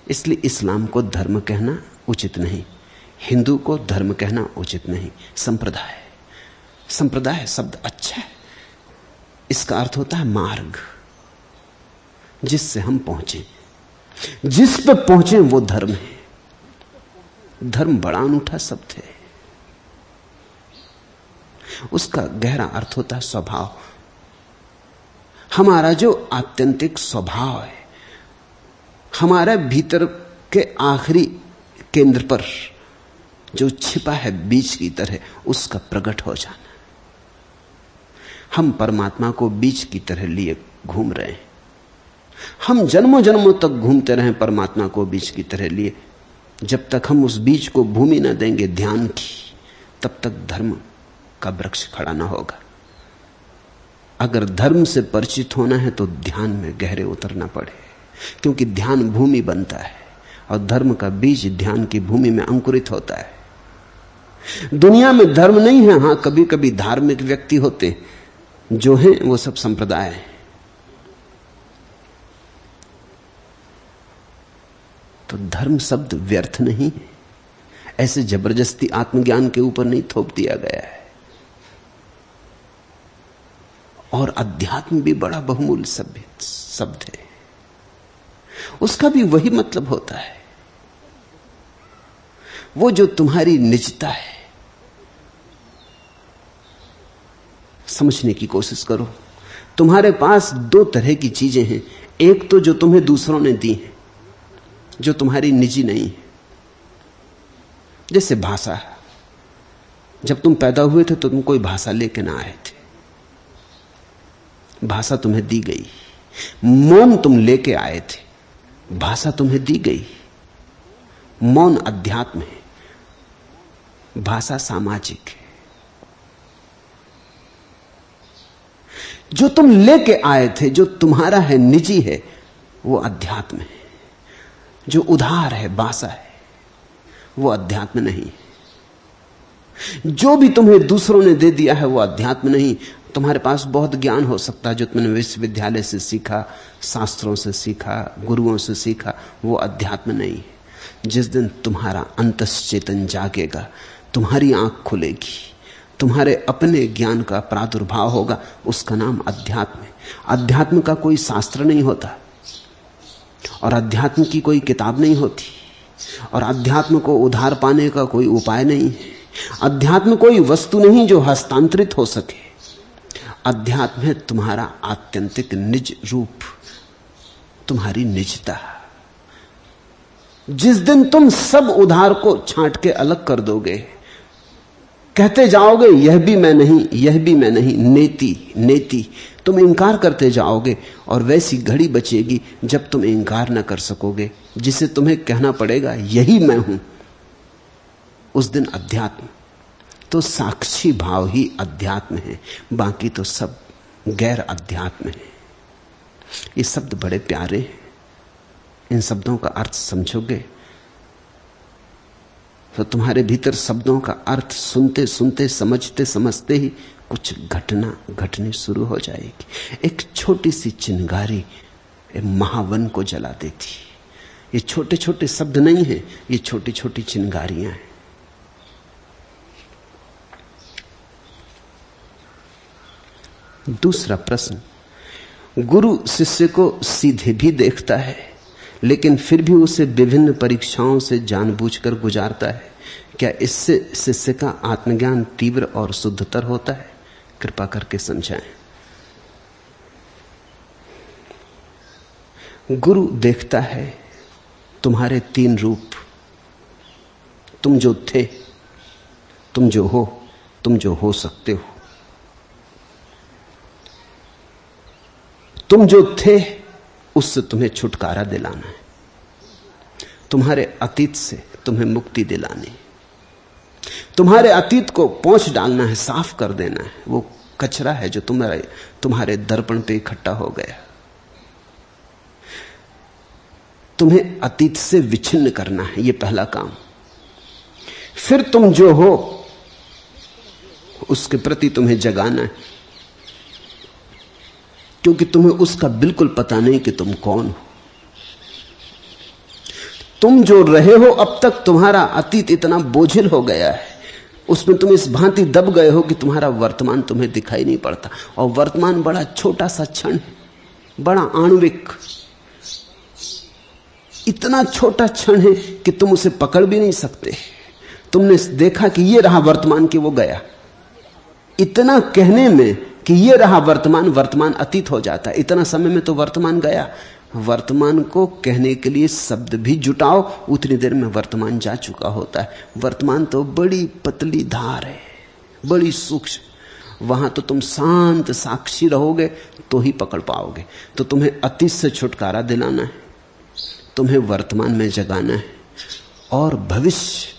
इसलिए इस्लाम को धर्म कहना उचित नहीं, हिंदू को धर्म कहना उचित नहीं। संप्रदाय, संप्रदाय शब्द अच्छा है। इसका अर्थ होता है मार्ग, जिससे हम पहुंचे, जिस पे पहुंचे वो धर्म है। धर्म बड़ा अनूठा शब्द है। उसका गहरा अर्थ होता है स्वभाव। हमारा जो आत्यंतिक स्वभाव है, हमारे भीतर के आखिरी केंद्र पर जो छिपा है बीज की तरह, उसका प्रकट हो जाना। हम परमात्मा को बीज की तरह लिए घूम रहे हैं। हम जन्मों जन्मों तक घूमते रहे परमात्मा को बीज की तरह लिए। जब तक हम उस बीज को भूमि न देंगे ध्यान की, तब तक धर्म का वृक्ष खड़ा न होगा। अगर धर्म से परिचित होना है तो ध्यान में गहरे उतरना पड़े, क्योंकि ध्यान भूमि बनता है और धर्म का बीज ध्यान की भूमि में अंकुरित होता है। दुनिया में धर्म नहीं है, हां कभी कभी धार्मिक व्यक्ति होते हैं, जो हैं वो सब संप्रदाय है। तो धर्म शब्द व्यर्थ नहीं है, ऐसे जबरदस्ती आत्मज्ञान के ऊपर नहीं थोप दिया गया है। और अध्यात्म भी बड़ा बहुमूल्य शब्द है, उसका भी वही मतलब होता है। वो जो तुम्हारी निजता है, समझने की कोशिश करो। तुम्हारे पास दो तरह की चीजें हैं, एक तो जो तुम्हें दूसरों ने दी है, जो तुम्हारी निजी नहीं है। जैसे भाषा, जब तुम पैदा हुए थे तो तुम कोई भाषा लेके ना आए थे, भाषा तुम्हें दी गई। मौन तुम लेके आए थे, भाषा तुम्हें दी गई। मौन अध्यात्म है, भाषा सामाजिक है। जो तुम लेके आए थे, जो तुम्हारा है, निजी है, वो अध्यात्म है। जो उधार है, भाषा है, वो अध्यात्म नहीं है। जो भी तुम्हें दूसरों ने दे दिया है वो अध्यात्म नहीं। तुम्हारे पास बहुत ज्ञान हो सकता है जो तुमने विश्वविद्यालय से सीखा, शास्त्रों से सीखा, गुरुओं से सीखा, वो अध्यात्म नहीं है। जिस दिन तुम्हारा अंतश्चेतन जागेगा, तुम्हारी आंख खुलेगी, तुम्हारे अपने ज्ञान का प्रादुर्भाव होगा, उसका नाम अध्यात्म है। अध्यात्म का कोई शास्त्र नहीं होता और अध्यात्म की कोई किताब नहीं होती और अध्यात्म को उधार पाने का कोई उपाय नहीं है। अध्यात्म कोई वस्तु नहीं जो हस्तांतरित हो सके। अध्यात्म है तुम्हारा आत्यंतिक निज रूप, तुम्हारी निजता। जिस दिन तुम सब उधार को छांट के अलग कर दोगे, कहते जाओगे यह भी मैं नहीं, यह भी मैं नहीं, नेति नेति, तुम इंकार करते जाओगे और वैसी घड़ी बचेगी जब तुम इंकार न कर सकोगे, जिसे तुम्हें कहना पड़ेगा यही मैं हूं। उस दिन अध्यात्म तो साक्षी भाव ही अध्यात्म है, बाकी तो सब गैर अध्यात्म है। ये शब्द बड़े प्यारे हैं, इन शब्दों का अर्थ समझोगे तो तुम्हारे भीतर शब्दों का अर्थ सुनते सुनते, समझते समझते ही कुछ घटना घटनी शुरू हो जाएगी। एक छोटी सी चिंगारी महावन को जला देती। ये छोटे छोटे शब्द नहीं है, ये छोटी छोटी चिंगारियां हैं। दूसरा प्रश्न, गुरु शिष्य को सीधे भी देखता है लेकिन फिर भी उसे विभिन्न परीक्षाओं से जानबूझकर गुजारता है। क्या इससे शिष्य का आत्मज्ञान तीव्र और शुद्धतर होता है? कृपा करके समझाएं। गुरु देखता है तुम्हारे तीन रूप, तुम जो थे, तुम जो हो, तुम जो हो सकते हो। तुम जो थे उससे तुम्हें छुटकारा दिलाना है, तुम्हारे अतीत से तुम्हें मुक्ति दिलानी, तुम्हारे अतीत को पोंछ डालना है, साफ कर देना है। वो कचरा है जो तुम्हारे दर्पण पे इकट्ठा हो गया। तुम्हें अतीत से विच्छिन्न करना है, ये पहला काम। फिर तुम जो हो उसके प्रति तुम्हें जगाना है, क्योंकि तुम्हें उसका बिल्कुल पता नहीं कि तुम कौन हो। तुम जो रहे हो अब तक, तुम्हारा अतीत इतना बोझिल हो गया है, उसमें तुम इस भांति दब गए हो कि तुम्हारा वर्तमान तुम्हें दिखाई नहीं पड़ता। और वर्तमान बड़ा छोटा सा क्षण है, बड़ा आणविक, इतना छोटा क्षण है कि तुम उसे पकड़ भी नहीं सकते। तुमने देखा कि ये रहा वर्तमान, कि वो गया। इतना कहने में कि ये रहा वर्तमान, वर्तमान अतीत हो जाता है। इतना समय में तो वर्तमान गया। वर्तमान को कहने के लिए शब्द भी जुटाओ, उतनी देर में वर्तमान जा चुका होता है। वर्तमान तो बड़ी पतली धार है, बड़ी सूक्ष्म। वहां तो तुम शांत साक्षी रहोगे तो ही पकड़ पाओगे। तो तुम्हें अतीत से छुटकारा दिलाना है, तुम्हें वर्तमान में जगाना है। और भविष्य,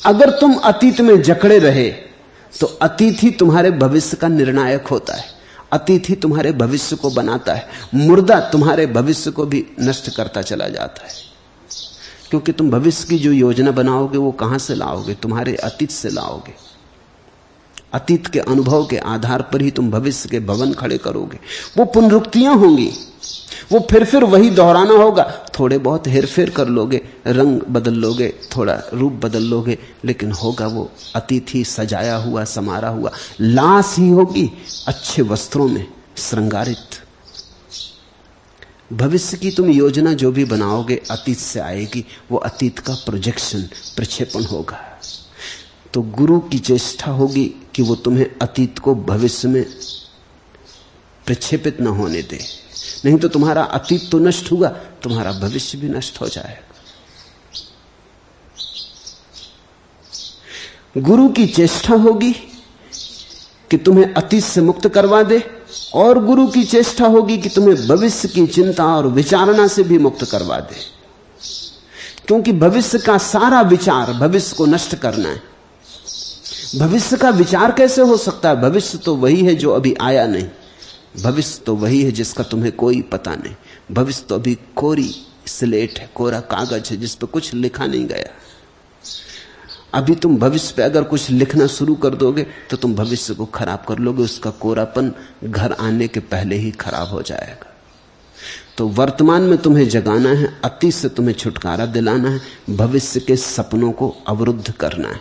अगर तुम अतीत में जकड़े रहे तो अतीत ही तुम्हारे भविष्य का निर्णायक होता है, अतीत ही तुम्हारे भविष्य को बनाता है। मुर्दा तुम्हारे भविष्य को भी नष्ट करता चला जाता है, क्योंकि तुम भविष्य की जो योजना बनाओगे वो कहां से लाओगे? तुम्हारे अतीत से लाओगे। अतीत के अनुभव के आधार पर ही तुम भविष्य के भवन खड़े करोगे। वो पुनरुक्तियां होंगी, वो फिर वही दोहराना होगा। थोड़े बहुत हेरफेर कर लोगे, रंग बदल लोगे, थोड़ा रूप बदल लोगे, लेकिन होगा वो अतीत ही, सजाया हुआ, समारा हुआ। लाश ही होगी अच्छे वस्त्रों में श्रृंगारित। भविष्य की तुम योजना जो भी बनाओगे अतीत से आएगी, वो अतीत का प्रोजेक्शन, प्रक्षेपण होगा। तो गुरु की चेष्टा होगी कि वो तुम्हें अतीत को भविष्य में प्रक्षेपित न होने दे, नहीं तो तुम्हारा अतीत तो नष्ट हुआ, तुम्हारा भविष्य भी नष्ट हो जाएगा। गुरु की चेष्टा होगी कि तुम्हें अतीत से मुक्त करवा दे, और गुरु की चेष्टा होगी कि तुम्हें भविष्य की चिंता और विचारणा से भी मुक्त करवा दे, क्योंकि भविष्य का सारा विचार भविष्य को नष्ट करना है। भविष्य का विचार कैसे हो सकता है? भविष्य तो वही है जो अभी आया नहीं, भविष्य तो वही है जिसका तुम्हें कोई पता नहीं। भविष्य तो अभी कोरी स्लेट है, कोरा कागज है जिस पर कुछ लिखा नहीं गया। अभी तुम भविष्य पे अगर कुछ लिखना शुरू कर दोगे तो तुम भविष्य को खराब कर लोगे, उसका कोरापन घर आने के पहले ही खराब हो जाएगा। तो वर्तमान में तुम्हें जगाना है, अतीत से तुम्हें छुटकारा दिलाना है, भविष्य के सपनों को अवरुद्ध करना है।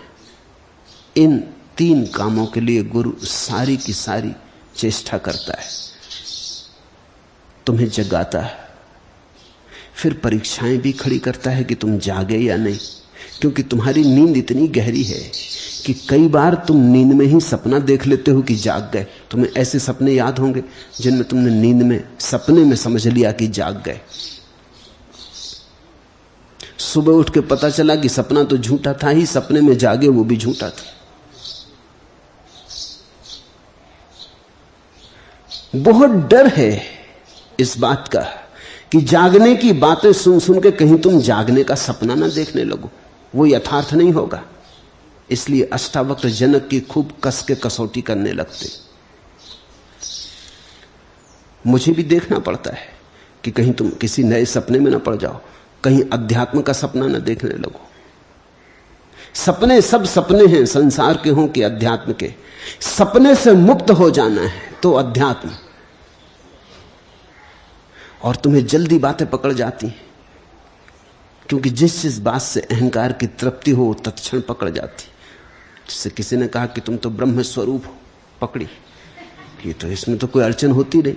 इन तीन कामों के लिए गुरु सारी की सारी चेष्टा करता है, तुम्हें जगाता है, फिर परीक्षाएं भी खड़ी करता है कि तुम जागे या नहीं, क्योंकि तुम्हारी नींद इतनी गहरी है कि कई बार तुम नींद में ही सपना देख लेते हो कि जाग गए। तुम्हें ऐसे सपने याद होंगे जिनमें तुमने नींद में सपने में समझ लिया कि जाग गए। सुबह उठ के पता चला कि सपना तो झूठा था ही, सपने में जागे वो भी झूठा था। बहुत डर है इस बात का कि जागने की बातें सुन सुन के कहीं तुम जागने का सपना ना देखने लगो, वो यथार्थ नहीं होगा। इसलिए अष्टावक्र जनक की खूब कस के कसौटी करने लगते। मुझे भी देखना पड़ता है कि कहीं तुम किसी नए सपने में ना पड़ जाओ, कहीं अध्यात्म का सपना ना देखने लगो। सपने सब सपने हैं, संसार के हों कि अध्यात्म के। सपने से मुक्त हो जाना है तो अध्यात्म। और तुम्हें जल्दी बातें पकड़ जाती हैं, क्योंकि जिस जिस बात से अहंकार की तृप्ति हो तत्क्षण पकड़ जाती। जिससे किसी ने कहा कि तुम तो ब्रह्म स्वरूप हो, पकड़ी, ये तो इसमें तो कोई अड़चन होती नहीं।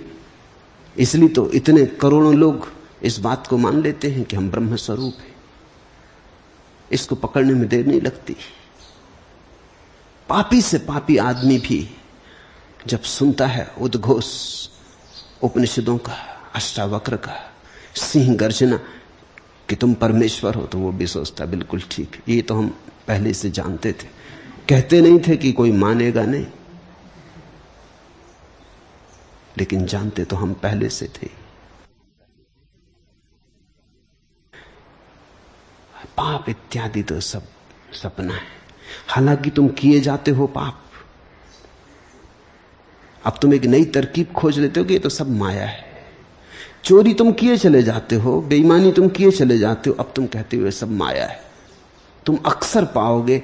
इसलिए तो इतने करोड़ों लोग इस बात को मान लेते हैं कि हम ब्रह्म स्वरूप हैं। इसको पकड़ने में देर नहीं लगती। पापी से पापी आदमी भी जब सुनता है उद्घोष उपनिषदों का, अष्टावक्र का, सिंह गर्जना कि तुम परमेश्वर हो, तो वो भी सोचता बिल्कुल ठीक, ये तो हम पहले से जानते थे। कहते नहीं थे कि कोई मानेगा नहीं, लेकिन जानते तो हम पहले से थे। पाप इत्यादि तो सब सपना है, हालांकि तुम किए जाते हो पाप। अब तुम एक नई तरकीब खोज लेते हो कि ये तो सब माया है। चोरी तुम किए चले जाते हो, बेईमानी तुम किए चले जाते हो, अब तुम कहते हो ये सब माया है। तुम अक्सर पाओगे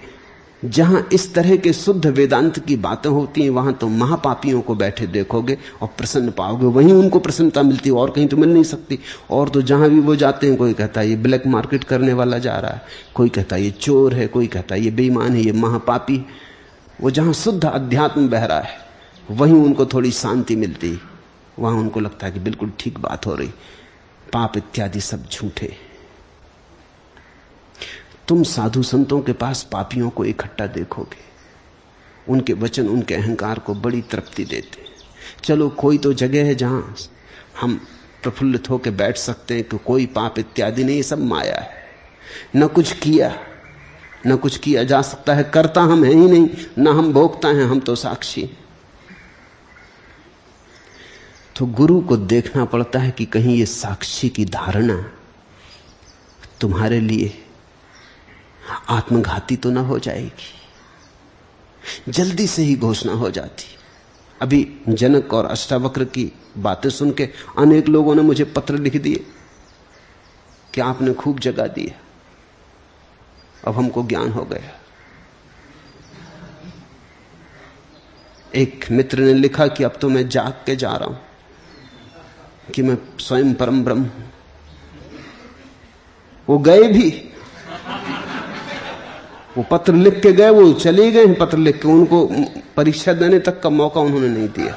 जहां इस तरह के शुद्ध वेदांत की बातें होती हैं, वहां तुम महापापियों को बैठे देखोगे और प्रसन्न पाओगे। वहीं उनको प्रसन्नता मिलती है, और कहीं तो मिल नहीं सकती। और तो जहां भी वो जाते हैं, कोई कहता है ये ब्लैक मार्केट करने वाला जा रहा है, कोई कहता है ये चोर है, कोई कहता है ये बेईमान है, ये महापापी। वो जहां शुद्ध अध्यात्म बह रहा है, वहीं उनको थोड़ी शांति मिलती, वहां उनको लगता है कि बिल्कुल ठीक बात हो रही। पाप इत्यादि सब झूठे। तुम साधु संतों के पास पापियों को इकट्ठा देखोगे, उनके वचन उनके अहंकार को बड़ी तृप्ति देते। चलो कोई तो जगह है जहां हम प्रफुल्लित होकर बैठ सकते हैं कि कोई पाप इत्यादि नहीं, सब माया है। न कुछ किया, न कुछ किया जा सकता है, करता हम है ही नहीं, न हम भोगता हैं, हम तो साक्षी। तो गुरु को देखना पड़ता है कि कहीं ये साक्षी की धारणा तुम्हारे लिए आत्मघाती तो ना हो जाएगी। जल्दी से ही घोषणा हो जाती। अभी जनक और अष्टावक्र की बातें सुन के अनेक लोगों ने मुझे पत्र लिख दिए कि आपने खूब जगा दिया, अब हमको ज्ञान हो गया। एक मित्र ने लिखा कि अब तो मैं जाग के जा रहा हूं कि मैं स्वयं परम ब्रह्म हूं। वो गए भी, वो पत्र लिख के गए, वो चले गए हैं पत्र लिख के, उनको परीक्षा देने तक का मौका उन्होंने नहीं दिया,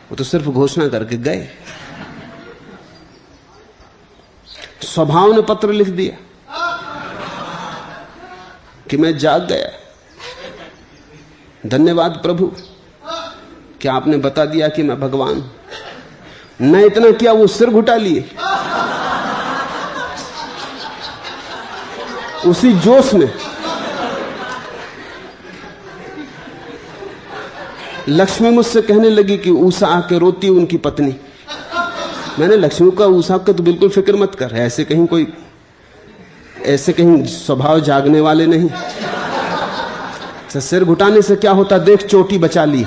वो तो सिर्फ घोषणा करके गए। स्वभाव ने पत्र लिख दिया कि मैं जाग गया, धन्यवाद प्रभु कि आपने बता दिया कि मैं भगवान हूं। न इतना किया, वो सिर घुटा लिए उसी जोश में। लक्ष्मी मुझसे कहने लगी कि ऊषा आके रोती उनकी पत्नी। मैंने लक्ष्मी का ऊषा का तो बिल्कुल फिक्र मत कर, ऐसे कहीं स्वभाव जागने वाले नहीं। सिर घुटाने से क्या होता, देख चोटी बचा ली,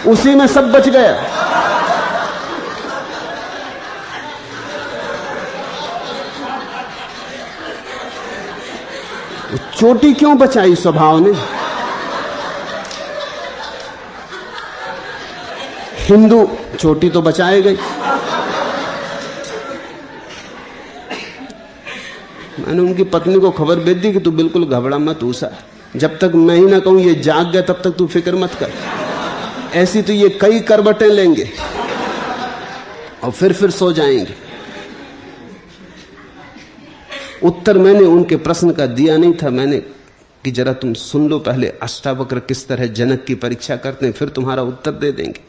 उसी में सब बच गया। चोटी क्यों बचाई स्वभाव ने? हिंदू चोटी तो बचाए गई। मैंने उनकी पत्नी को खबर भेज दी कि तू बिल्कुल घबरा मत ऊषा, जब तक मैं ही ना कहूं ये जाग गया तब तक तू फिक्र मत कर। ऐसी तो ये कई करवटें लेंगे और फिर सो जाएंगे। उत्तर मैंने उनके प्रश्न का दिया नहीं था, मैंने कि जरा तुम सुन लो पहले अष्टावक्र किस तरह जनक की परीक्षा करते हैं, फिर तुम्हारा उत्तर दे देंगे।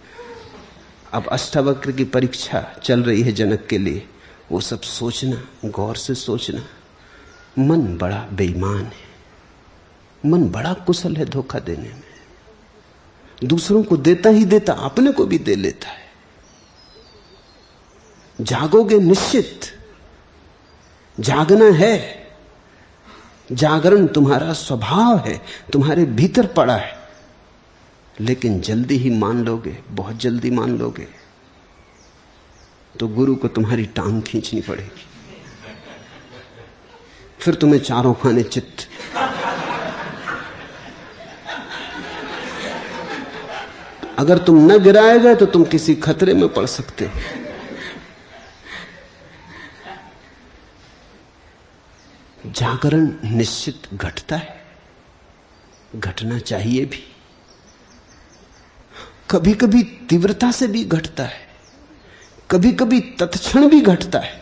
अब अष्टावक्र की परीक्षा चल रही है जनक के लिए। वो सब सोचना, गौर से सोचना। मन बड़ा बेईमान है, मन बड़ा कुशल है धोखा देने में। दूसरों को देता ही देता, अपने को भी दे लेता है। जागोगे निश्चित, जागना है, जागरण तुम्हारा स्वभाव है, तुम्हारे भीतर पड़ा है। लेकिन जल्दी ही मान लोगे, बहुत जल्दी मान लोगे तो गुरु को तुम्हारी टांग खींचनी पड़ेगी, फिर तुम्हें चारों खाने चित्त। अगर तुम न गिराए गए तो तुम किसी खतरे में पड़ सकते हो। जागरण निश्चित घटता है, घटना चाहिए भी, कभी कभी तीव्रता से भी घटता है, कभी कभी तत्क्षण भी घटता है।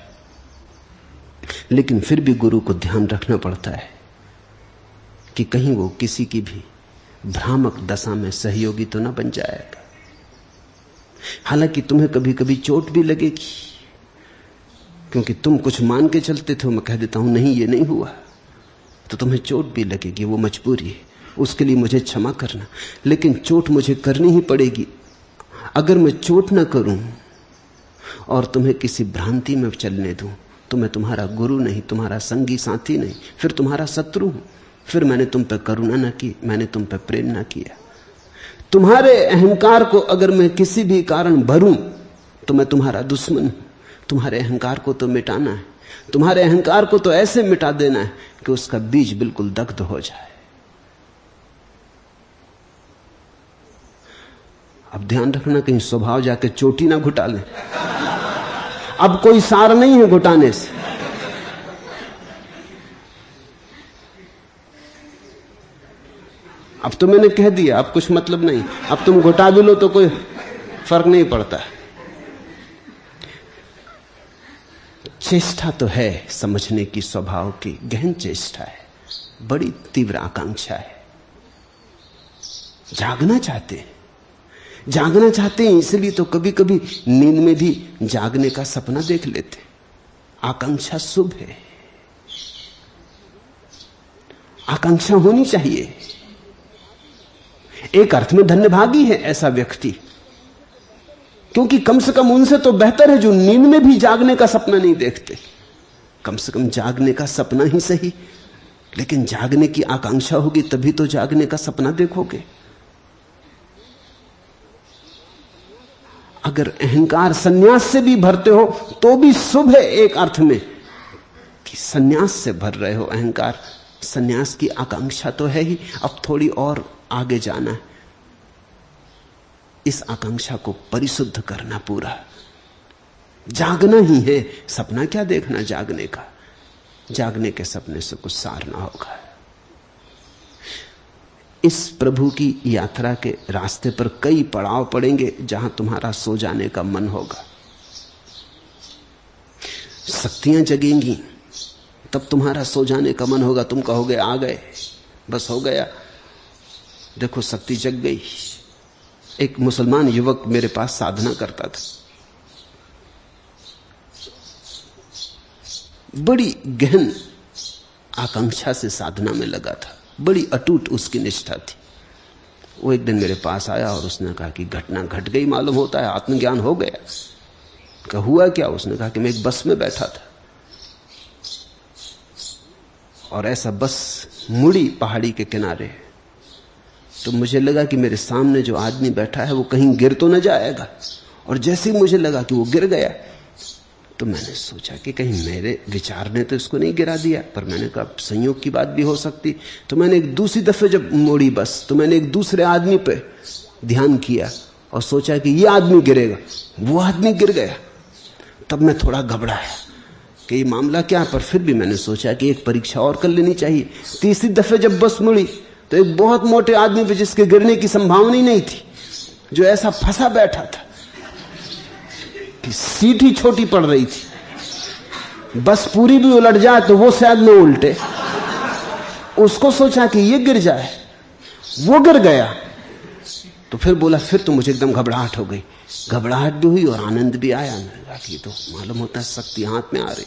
लेकिन फिर भी गुरु को ध्यान रखना पड़ता है कि कहीं वो किसी की भी भ्रामक दशा में सहयोगी तो ना बन जाएगा। हालांकि तुम्हें कभी कभी चोट भी लगेगी, क्योंकि तुम कुछ मान के चलते थे, मैं कह देता हूं नहीं ये नहीं हुआ, तो तुम्हें चोट भी लगेगी, वो मजबूरी है, उसके लिए मुझे क्षमा करना। लेकिन चोट मुझे करनी ही पड़ेगी। अगर मैं चोट ना करूं और तुम्हें किसी भ्रांति में चलने दूं तो मैं तुम्हारा गुरु नहीं, तुम्हारा संगी साथी नहीं, फिर तुम्हारा शत्रु हूं। फिर मैंने तुम पर करुणा ना की, मैंने तुम पर प्रेम ना किया। तुम्हारे अहंकार को अगर मैं किसी भी कारण भरूं तो मैं तुम्हारा दुश्मन हूं। तुम्हारे अहंकार को तो मिटाना है, तुम्हारे अहंकार को तो ऐसे मिटा देना है कि उसका बीज बिल्कुल दग्ध हो जाए। अब ध्यान रखना कहीं स्वभाव जाके चोटी ना घुटा ले। अब कोई सार नहीं है घुटाने से। अब तो मैंने कह दिया, अब कुछ मतलब नहीं। अब तुम घुटा भी लो तो कोई फर्क नहीं पड़ता। चेष्टा तो है समझने की, स्वभाव की गहन चेष्टा है, बड़ी तीव्र आकांक्षा है। जागना चाहते हैं, जागना चाहते हैं, इसलिए तो कभी कभी नींद में भी जागने का सपना देख लेते। आकांक्षा शुभ है, आकांक्षा होनी चाहिए। एक अर्थ में धन्यभागी है ऐसा व्यक्ति, क्योंकि कम से कम उनसे तो बेहतर है जो नींद में भी जागने का सपना नहीं देखते। कम से कम जागने का सपना ही सही, लेकिन जागने की आकांक्षा होगी तभी तो जागने का सपना देखोगे। अगर अहंकार सन्यास से भी भरते हो तो भी शुभ है एक अर्थ में, कि सन्यास से भर रहे हो अहंकार। सन्यास की आकांक्षा तो है ही, अब थोड़ी और आगे जाना है, इस आकांक्षा को परिशुद्ध करना पूरा। जागना ही है, सपना क्या देखना जागने का। जागने के सपने से कुछ सार ना होगा। इस प्रभु की यात्रा के रास्ते पर कई पड़ाव पड़ेंगे जहां तुम्हारा सो जाने का मन होगा। शक्तियां जगेंगी तब तुम्हारा सो जाने का मन होगा। तुम कहोगे आ गए, बस हो गया। देखो शक्ति जग गई। एक मुसलमान युवक मेरे पास साधना करता था, बड़ी गहन आकांक्षा से साधना में लगा था, बड़ी अटूट उसकी निष्ठा थी। वो एक दिन मेरे पास आया और उसने कहा कि घटना घट गई, मालूम होता है आत्मज्ञान हो गया। कहा हुआ क्या? उसने कहा कि मैं एक बस में बैठा था और ऐसा बस मुड़ी पहाड़ी के किनारे, तो मुझे लगा कि मेरे सामने जो आदमी बैठा है वो कहीं गिर तो न जाएगा। और जैसे ही मुझे लगा कि वो गिर गया तो मैंने सोचा कि कहीं मेरे विचार ने तो इसको नहीं गिरा दिया, पर मैंने कहा संयोग की बात भी हो सकती। तो मैंने एक दूसरी दफे जब मोड़ी बस, तो मैंने एक दूसरे आदमी पे ध्यान किया और सोचा कि ये आदमी गिरेगा, वो आदमी गिर गया। तब मैं थोड़ा घबराया कि ये मामला क्या, पर फिर भी मैंने सोचा कि एक परीक्षा और कर लेनी चाहिए। तीसरी दफे जब बस मुड़ी तो एक बहुत मोटे आदमी पे, जिसके गिरने की संभावना ही नहीं थी, जो ऐसा फंसा बैठा था कि सीट ही छोटी पड़ रही थी, बस पूरी भी उलट जाए तो वो शायद न उल्टे। उसको सोचा कि ये गिर जाए, वो गिर गया। तो फिर बोला, फिर तो मुझे एकदम घबराहट हो गई। घबराहट भी हुई और आनंद भी आया। मैंने कहा कि तो मालूम होता है शक्ति हाथ में आ रही।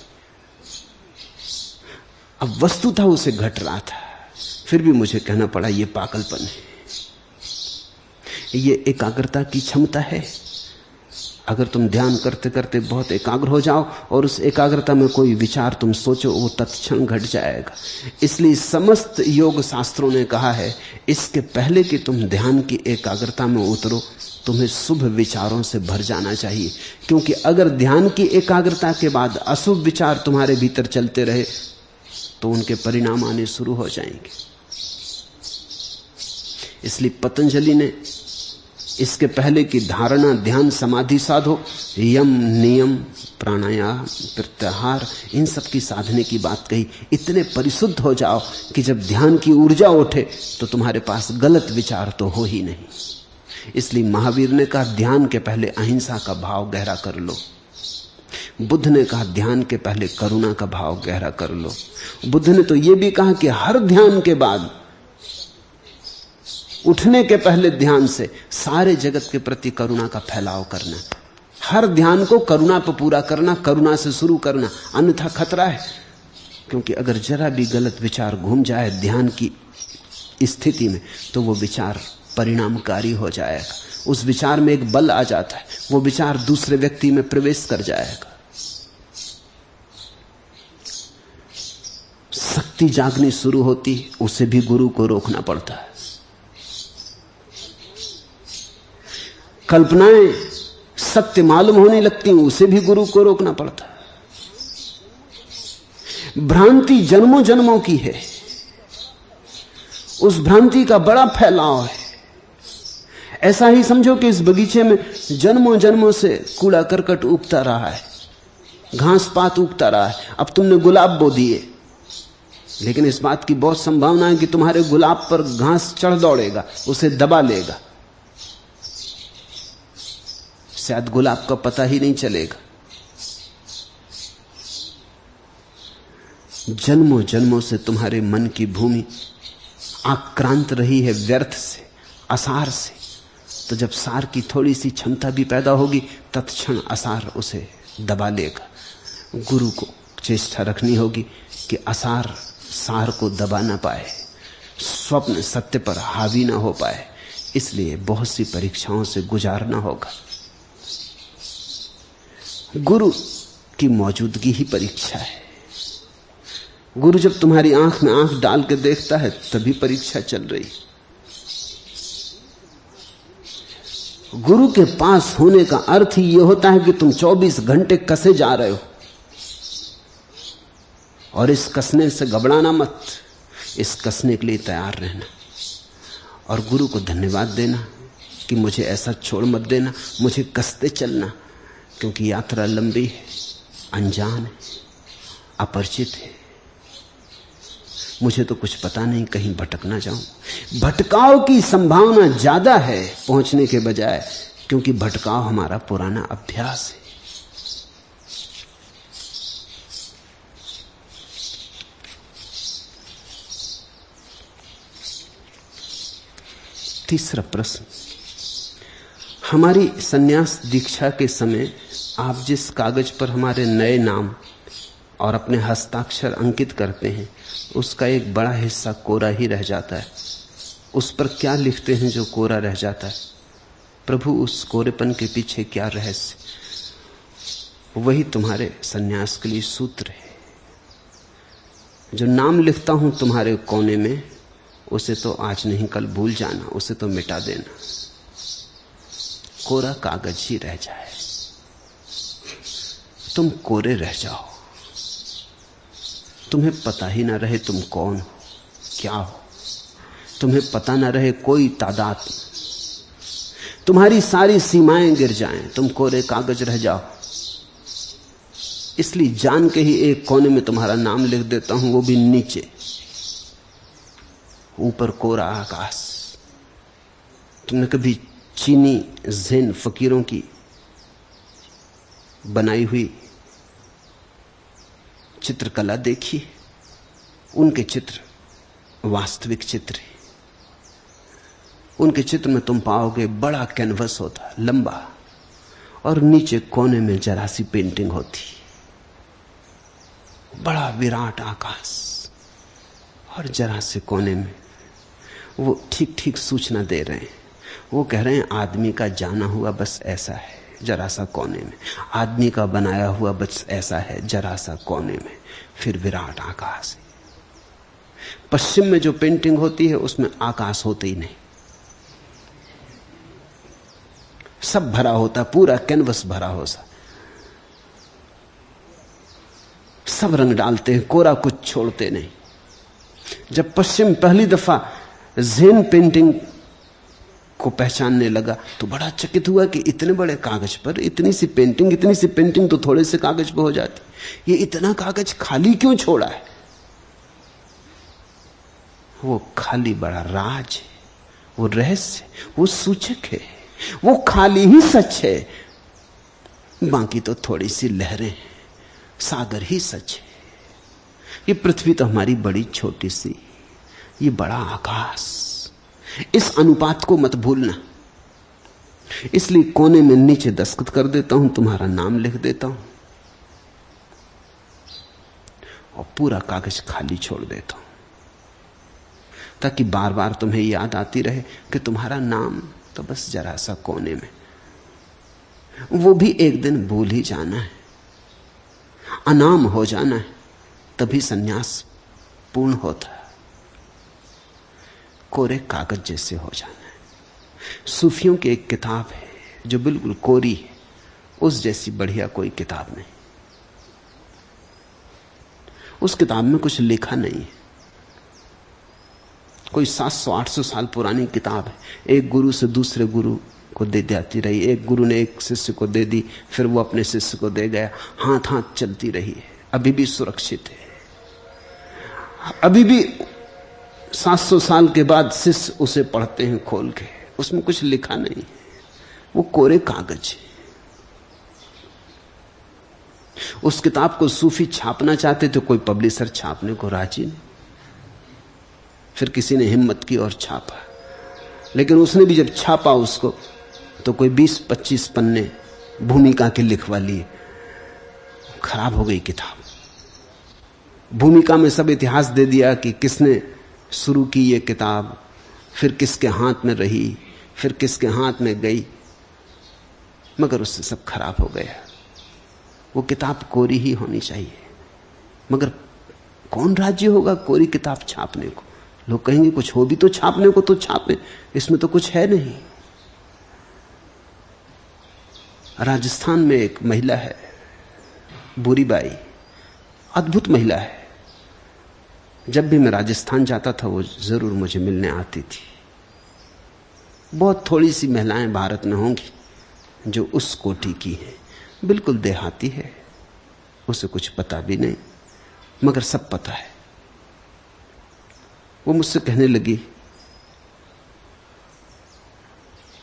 अब वस्तु था उसे घट रहा था, फिर भी मुझे कहना पड़ा ये पागलपन है। ये एकाग्रता की क्षमता है। अगर तुम ध्यान करते करते बहुत एकाग्र हो जाओ और उस एकाग्रता में कोई विचार तुम सोचो, वो तत्क्षण घट जाएगा। इसलिए समस्त योग शास्त्रों ने कहा है, इसके पहले कि तुम ध्यान की एकाग्रता में उतरो, तुम्हें शुभ विचारों से भर जाना चाहिए। क्योंकि अगर ध्यान की एकाग्रता के बाद अशुभ विचार तुम्हारे भीतर चलते रहे तो उनके परिणाम आने शुरू हो जाएंगे। इसलिए पतंजलि ने इसके पहले की धारणा, ध्यान, समाधि साधो, यम, नियम, प्राणायाम, प्रत्याहार, इन सब की साधने की बात कही। इतने परिशुद्ध हो जाओ कि जब ध्यान की ऊर्जा उठे तो तुम्हारे पास गलत विचार तो हो ही नहीं। इसलिए महावीर ने कहा ध्यान के पहले अहिंसा का भाव गहरा कर लो। बुद्ध ने कहा ध्यान के पहले करुणा का भाव गहरा कर लो। बुद्ध ने तो यह भी कहा कि हर ध्यान के बाद, उठने के पहले ध्यान से सारे जगत के प्रति करुणा का फैलाव करना। हर ध्यान को करुणा पर पूरा करना, करुणा से शुरू करना, अन्यथा खतरा है। क्योंकि अगर जरा भी गलत विचार घूम जाए ध्यान की स्थिति में तो वो विचार परिणामकारी हो जाएगा। उस विचार में एक बल आ जाता है, वो विचार दूसरे व्यक्ति में प्रवेश कर जाएगा। शक्ति जागनी शुरू होती, उसे भी गुरु को रोकना पड़ता है। कल्पनाएं सत्य मालूम होने लगती, उसे भी गुरु को रोकना पड़ता है। भ्रांति जन्मों जन्मों की है, उस भ्रांति का बड़ा फैलाव है। ऐसा ही समझो कि इस बगीचे में जन्मों जन्मों से कूड़ा करकट उगता रहा है, घास पात उगता रहा है। अब तुमने गुलाब बो दिए, लेकिन इस बात की बहुत संभावना है कि तुम्हारे गुलाब पर घास चढ़ दौड़ेगा, उसे दबा लेगा, शायद गुलाब का पता ही नहीं चलेगा। जन्मों जन्मों से तुम्हारे मन की भूमि आक्रांत रही है व्यर्थ से, असार से। तो जब सार की थोड़ी सी क्षमता भी पैदा होगी तत्क्षण असार उसे दबा लेगा। गुरु को चेष्टा रखनी होगी कि असार सार को दबा ना पाए, स्वप्न सत्य पर हावी ना हो पाए। इसलिए बहुत सी परीक्षाओं से गुजारना होगा। गुरु की मौजूदगी ही परीक्षा है। गुरु जब तुम्हारी आंख में आंख डाल के देखता है तभी परीक्षा चल रही। गुरु के पास होने का अर्थ ही यह होता है कि तुम 24 घंटे कसे जा रहे हो, और इस कसने से घबराना मत, इस कसने के लिए तैयार रहना और गुरु को धन्यवाद देना कि मुझे ऐसा छोड़ मत देना, मुझे कसते चलना, क्योंकि यात्रा लंबी है, अनजान है, अपरिचित है। मुझे तो कुछ पता नहीं, कहीं भटक ना जाऊं। भटकाव की संभावना ज्यादा है पहुंचने के बजाय, क्योंकि भटकाव हमारा पुराना अभ्यास है। तीसरा प्रश्न, हमारी सन्यास दीक्षा के समय आप जिस कागज पर हमारे नए नाम और अपने हस्ताक्षर अंकित करते हैं उसका एक बड़ा हिस्सा कोरा ही रह जाता है। उस पर क्या लिखते हैं जो कोरा रह जाता है? प्रभु, उस कोरेपन के पीछे क्या रहस्य? वही तुम्हारे सन्यास के लिए सूत्र है। जो नाम लिखता हूं तुम्हारे कोने में, उसे तो आज नहीं कल भूल जाना, उसे तो मिटा देना, कोरा कागज ही रह जाए। तुम कोरे रह जाओ, तुम्हें पता ही ना रहे तुम कौन हो, क्या हो, तुम्हें पता ना रहे कोई तादाद, तुम्हारी सारी सीमाएं गिर जाएं, तुम कोरे कागज रह जाओ। इसलिए जान के ही एक कोने में तुम्हारा नाम लिख देता हूं, वो भी नीचे, ऊपर कोरा आकाश। तुमने कभी चीनी ज़ेन फकीरों की बनाई हुई चित्रकला देखी? उनके चित्र वास्तविक चित्र है। उनके चित्र में तुम पाओगे बड़ा कैनवस होता, लंबा, और नीचे कोने में जरा सी पेंटिंग होती, बड़ा विराट आकाश, और जरा से कोने में वो ठीक ठीक सूचना दे रहे हैं। वो कह रहे हैं आदमी का जाना हुआ बस ऐसा है, जरा सा कोने में, आदमी का बनाया हुआ बस ऐसा है, जरा सा कोने में, फिर विराट आकाश है। पश्चिम में जो पेंटिंग होती है उसमें आकाश होते ही नहीं, सब भरा होता, पूरा कैनवस भरा होता, सब रंग डालते हैं, कोरा कुछ छोड़ते नहीं। जब पश्चिम पहली दफा ज़ेन पेंटिंग को पहचानने लगा तो बड़ा चकित हुआ कि इतने बड़े कागज पर इतनी सी पेंटिंग तो थोड़े से कागज पर हो जाती, ये इतना कागज खाली क्यों छोड़ा है? वो खाली बड़ा राज है, वो रहस्य, वो सूचक है, वो खाली ही सच है, बाकी तो थोड़ी सी लहरें हैं, सागर ही सच है। ये पृथ्वी तो हमारी बड़ी छोटी सी, ये बड़ा आकाश, इस अनुपात को मत भूलना। इसलिए कोने में नीचे दस्तखत कर देता हूं, तुम्हारा नाम लिख देता हूं, और पूरा कागज खाली छोड़ देता हूं, ताकि बार बार तुम्हें याद आती रहे कि तुम्हारा नाम तो बस जरा सा कोने में, वो भी एक दिन भूल ही जाना है, अनाम हो जाना है, तभी सन्यास पूर्ण होता है। कोरे कागज जैसे हो जाना है। सूफियों की एक किताब है जो बिल्कुल कोरी है, उस जैसी बढ़िया कोई किताब नहीं। उस किताब में कुछ लिखा नहीं है, कोई 700-800 साल पुरानी किताब है, एक गुरु से दूसरे गुरु को दे जाती रही, एक गुरु ने एक शिष्य को दे दी, फिर वो अपने शिष्य को दे गया, हाथ हाथ चलती रही है, अभी भी सुरक्षित है। अभी भी 700 साल के बाद शिष्य उसे पढ़ते हैं खोल के, उसमें कुछ लिखा नहीं है, वो कोरे कागज है। उस किताब को सूफी छापना चाहते थे, कोई पब्लिशर छापने को राजी नहीं, फिर किसी ने हिम्मत की और छापा। लेकिन उसने भी जब छापा उसको तो कोई 20-25 पन्ने भूमिका के लिखवा लिए। खराब हो गई किताब। भूमिका में सब इतिहास दे दिया कि किसने शुरू की ये किताब, फिर किसके हाथ में रही, फिर किसके हाथ में गई, मगर उससे सब खराब हो गया। वो किताब कोरी ही होनी चाहिए, मगर कौन राज्य होगा कोरी किताब छापने को? लोग कहेंगे कुछ हो भी तो छापने को तो छापे, इसमें तो कुछ है नहीं। राजस्थान में एक महिला है, बुरी बाई, अद्भुत महिला है। जब भी मैं राजस्थान जाता था वो जरूर मुझे मिलने आती थी। बहुत थोड़ी सी महिलाएं भारत में होंगी जो उस कोटि की हैं। बिल्कुल देहाती है, उसे कुछ पता भी नहीं, मगर सब पता है। वो मुझसे कहने लगी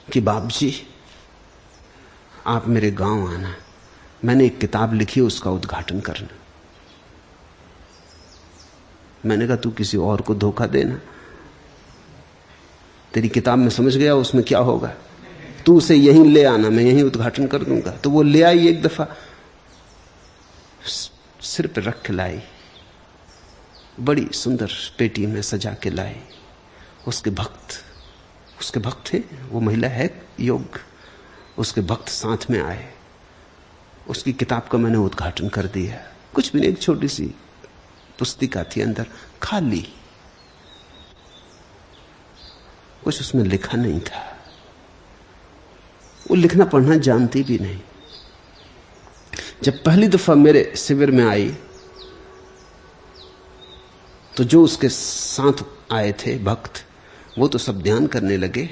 कि बाप जी आप मेरे गांव आना, मैंने एक किताब लिखी है, उसका उद्घाटन करना। मैंने कहा तू किसी और को धोखा देना, तेरी किताब में समझ गया उसमें क्या होगा, तू उसे यहीं ले आना, मैं यहीं उद्घाटन कर दूंगा। तो वो ले आई, एक दफा सिर पे रख के लाई, बड़ी सुंदर पेटी में सजा के लाई। उसके भक्त थे, वो महिला है योग्य, उसके भक्त साथ में आए। उसकी किताब का मैंने उद्घाटन कर दिया। कुछ भी नहीं, एक छोटी सी पुस्तिका थी अंदर, खाली, कुछ उसमें लिखा नहीं था। वो लिखना पढ़ना जानती भी नहीं। जब पहली दफा मेरे शिविर में आई तो जो उसके साथ आए थे भक्त, वो तो सब ध्यान करने लगे।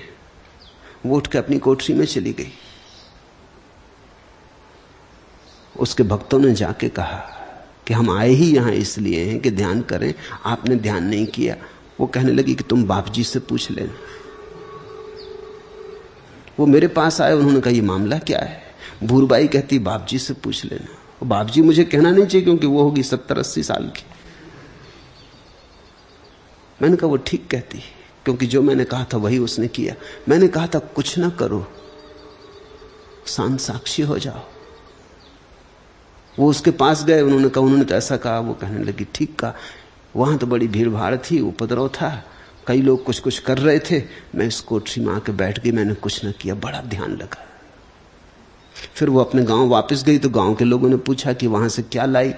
वो उठ के अपनी कोठरी में चली गई। उसके भक्तों ने जाके कहा कि हम आए ही यहां इसलिए हैं कि ध्यान करें, आपने ध्यान नहीं किया। वो कहने लगी कि तुम बाप जी से पूछ लेना। वो मेरे पास आए, उन्होंने कहा ये मामला क्या है? भूरबाई कहती बाप जी से पूछ लेना। और बाप जी मुझे कहना नहीं चाहिए क्योंकि वो होगी 70-80 साल की। मैंने कहा वो ठीक कहती, क्योंकि जो मैंने कहा था वही उसने किया। मैंने कहा था कुछ ना करो, शांत साक्षी हो जाओ। वो उसके पास गए, उन्होंने कहा उन्होंने तो ऐसा कहा। वो कहने लगी ठीक कहा। वहां तो बड़ी भीड़ भाड़ थी, उपद्रव था, कई लोग कुछ कुछ कर रहे थे। मैं इस कोठरी में आके बैठ गई, मैंने कुछ ना किया। बड़ा ध्यान लगा। फिर वो अपने गांव वापस गई तो गांव के लोगों ने पूछा कि वहां से क्या लाई,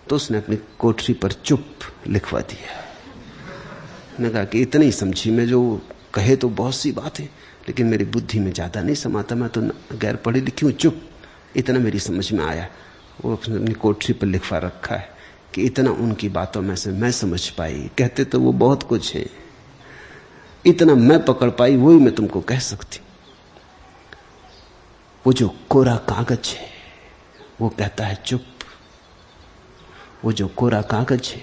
तो उसने अपनी कोठरी पर चुप लिखवा दिया। मैंने कहा कि इतनी ही समझी मैं, जो कहे तो बहुत सी बात है लेकिन मेरी बुद्धि में ज्यादा नहीं समाता, मैं तो गैर पढ़ी लिखी हूं, चुप, इतना मेरी समझ में आया। वो अपनी कोठरी पर लिखवा रखा है कि इतना उनकी बातों में से मैं समझ पाई। कहते तो वो बहुत कुछ है, इतना मैं पकड़ पाई, वही मैं तुमको कह सकती। वो जो कोरा कागज है वो कहता है चुप। वो जो कोरा कागज है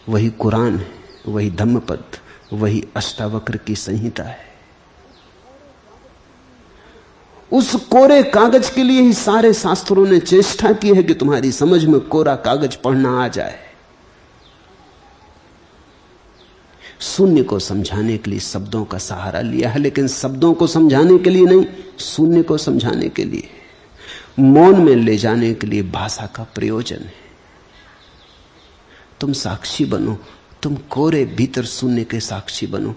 वही कुरान है, वही धम्मपद, वही अष्टावक्र की संहिता है। उस कोरे कागज के लिए ही सारे शास्त्रों ने चेष्टा की है कि तुम्हारी समझ में कोरा कागज पढ़ना आ जाए। शून्य को समझाने के लिए शब्दों का सहारा लिया है, लेकिन शब्दों को समझाने के लिए नहीं, शून्य को समझाने के लिए, मौन में ले जाने के लिए भाषा का प्रयोजन है। तुम साक्षी बनो, तुम कोरे भीतर शून्य के साक्षी बनो,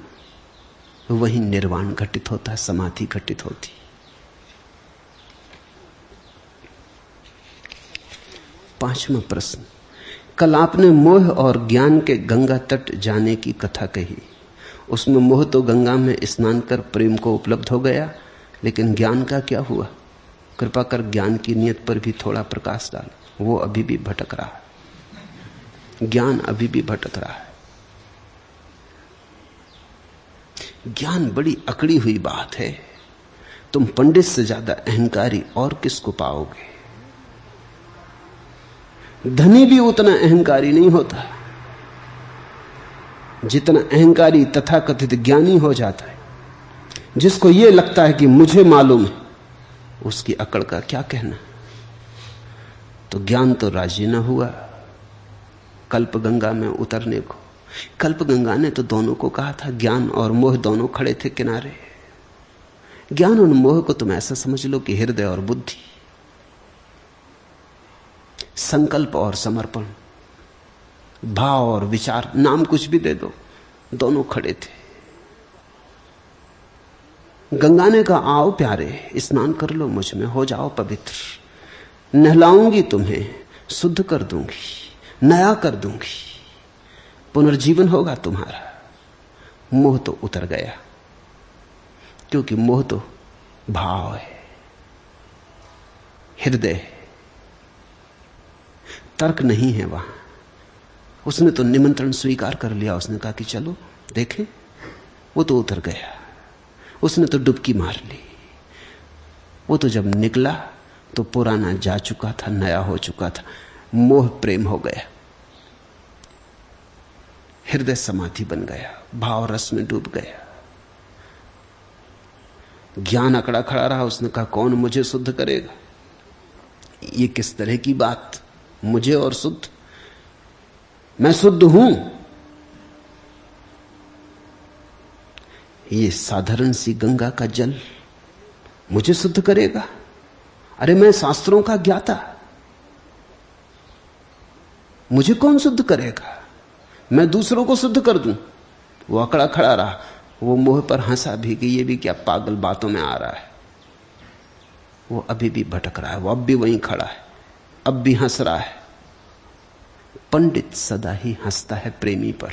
वही निर्वाण घटित होता है, समाधि घटित होती। पांचवा प्रश्न। कल आपने मोह और ज्ञान के गंगा तट जाने की कथा कही। उसमें मोह तो गंगा में स्नान कर प्रेम को उपलब्ध हो गया, लेकिन ज्ञान का क्या हुआ? कृपा कर ज्ञान की नियत पर भी थोड़ा प्रकाश डाल। वो अभी भी भटक रहा है, ज्ञान अभी भी भटक रहा है। ज्ञान बड़ी अकड़ी हुई बात है। तुम पंडित से ज्यादा अहंकारी और किसको पाओगे? धनी भी उतना अहंकारी नहीं होता जितना अहंकारी तथाकथित ज्ञानी हो जाता है। जिसको यह लगता है कि मुझे मालूम है, उसकी अकड़ का क्या कहना। तो ज्ञान तो राजी न हुआ कल्प गंगा में उतरने को। कल्प गंगा ने तो दोनों को कहा था, ज्ञान और मोह दोनों खड़े थे किनारे। ज्ञान और मोह को तुम ऐसा समझ लो कि हृदय और बुद्धि, संकल्प और समर्पण, भाव और विचार, नाम कुछ भी दे दो, दोनों खड़े थे। गंगा ने कहा, आओ प्यारे, स्नान कर लो मुझ में, हो जाओ पवित्र, नहलाऊंगी तुम्हें, शुद्ध कर दूंगी, नया कर दूंगी, पुनर्जीवन होगा तुम्हारा। मोह तो उतर गया, क्योंकि मोह तो भाव है, हृदय, तर्क नहीं है वहां। उसने तो निमंत्रण स्वीकार कर लिया, उसने कहा कि चलो देखें, वो तो उतर गया, उसने तो डुबकी मार ली। वो तो जब निकला तो पुराना जा चुका था, नया हो चुका था, मोह प्रेम हो गया, हृदय समाधि बन गया, भाव रस में डूब गया। ज्ञान अकड़ा खड़ा रहा, उसने कहा कौन मुझे शुद्ध करेगा? ये किस तरह की बात, मुझे और शुद्ध? मैं शुद्ध हूं। ये साधारण सी गंगा का जल मुझे शुद्ध करेगा? अरे मैं शास्त्रों का ज्ञाता, मुझे कौन शुद्ध करेगा? मैं दूसरों को शुद्ध कर दूं। वो अकड़ा खड़ा रहा, वो मोह पर हंसा भी कि ये भी क्या पागल बातों में आ रहा है। वो अभी भी भटक रहा है, वो अब भी वहीं खड़ा है, अब भी हंस रहा है। पंडित सदा ही हंसता है प्रेमी पर,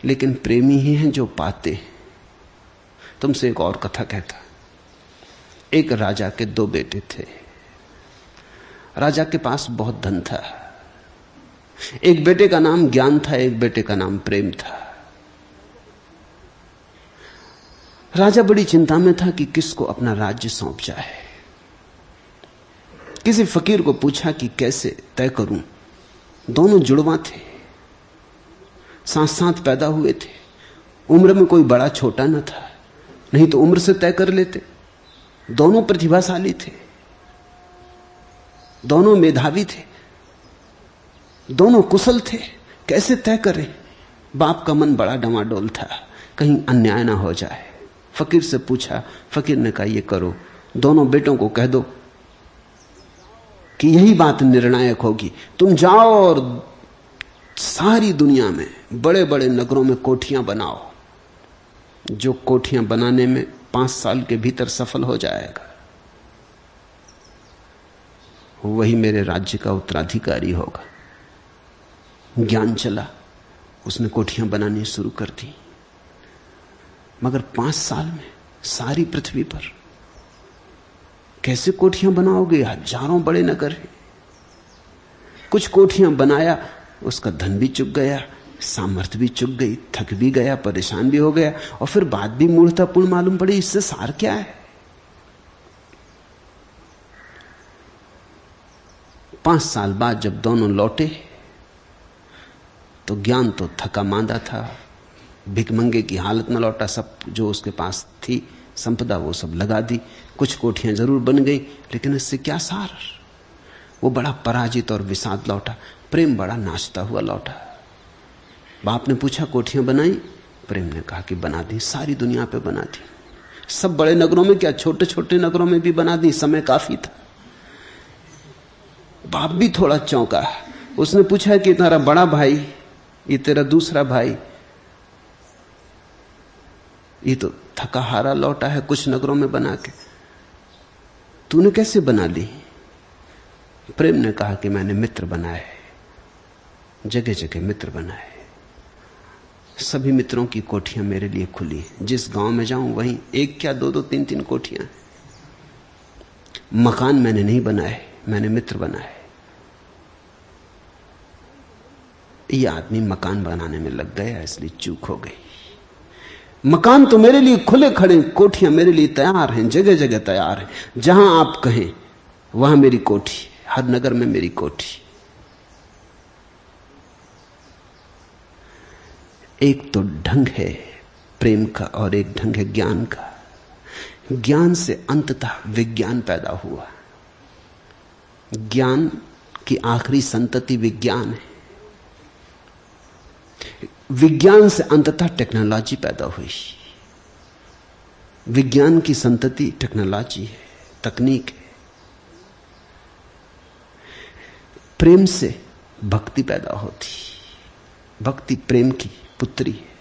लेकिन प्रेमी ही हैं जो पाते हैं। तुमसे एक और कथा कहता। एक राजा के दो बेटे थे। राजा के पास बहुत धन था। एक बेटे का नाम ज्ञान था, एक बेटे का नाम प्रेम था। राजा बड़ी चिंता में था कि किसको अपना राज्य सौंप जाए। किसी फकीर को पूछा कि कैसे तय करूं। दोनों जुड़वा थे, साथ साथ पैदा हुए थे, उम्र में कोई बड़ा छोटा न था, नहीं तो उम्र से तय कर लेते। दोनों प्रतिभाशाली थे, दोनों मेधावी थे, दोनों कुशल थे, कैसे तय करें? बाप का मन बड़ा डमाडोल था, कहीं अन्याय ना हो जाए। फकीर से पूछा, फकीर ने कहा ये करो, दोनों बेटों को कह दो कि यही बात निर्णायक होगी। तुम जाओ और सारी दुनिया में बड़े बड़े नगरों में कोठियां बनाओ। जो कोठियां बनाने में 5 साल के भीतर सफल हो जाएगा, वही मेरे राज्य का उत्तराधिकारी होगा। ज्ञान चला, उसने कोठियां बनानी शुरू कर दी। मगर 5 साल में सारी पृथ्वी पर कैसे कोठियां बनाओगे? हजारों बड़े नगर हैं। कुछ कोठियां बनाया, उसका धन भी चुक गया, सामर्थ्य भी चुक गई, थक भी गया, परेशान भी हो गया, और फिर बात भी मूर्खतापूर्ण मालूम पड़ी। इससे सार क्या है? 5 साल बाद जब दोनों लौटे तो ज्ञान तो थका मांदा था, भिखमंगे की हालत में लौटा। सब जो उसके पास थी संपदा वो सब लगा दी। कुछ कोठियां जरूर बन गई, लेकिन इससे क्या सार? वो बड़ा पराजित और विषाद लौटा। प्रेम बड़ा नाचता हुआ लौटा। बाप ने पूछा कोठियां बनाई? प्रेम ने कहा कि बना दी, सारी दुनिया पे बना दी। सब बड़े नगरों में क्या, छोटे छोटे नगरों में भी बना दी, समय काफी था। बाप भी थोड़ा चौंका। उसने पूछा कि तुम्हारा बड़ा भाई, ये तेरा दूसरा भाई, ये तो थका हारा लौटा है कुछ नगरों में बना के, तूने कैसे बना ली? प्रेम ने कहा कि मैंने मित्र बनाए, जगह जगह मित्र बनाए। सभी मित्रों की कोठियां मेरे लिए खुली। जिस गांव में जाऊं वहीं एक क्या दो दो तीन तीन कोठियां। मकान मैंने नहीं बनाए, मैंने मित्र बनाए। ये आदमी मकान बनाने में लग गया, इसलिए चूक हो गई। मकान तो मेरे लिए खुले खड़े, कोठियां मेरे लिए तैयार हैं, जगह जगह तैयार हैं। जहां आप कहें वहां मेरी कोठी, हर नगर में मेरी कोठी। एक तो ढंग है प्रेम का और एक ढंग है ज्ञान का। ज्ञान से अंततः विज्ञान पैदा हुआ। ज्ञान की आखिरी संतति विज्ञान है। विज्ञान से अंततः टेक्नोलॉजी पैदा हुई। विज्ञान की संतति टेक्नोलॉजी है, तकनीक है। प्रेम से भक्ति पैदा होती, भक्ति प्रेम की पुत्री है,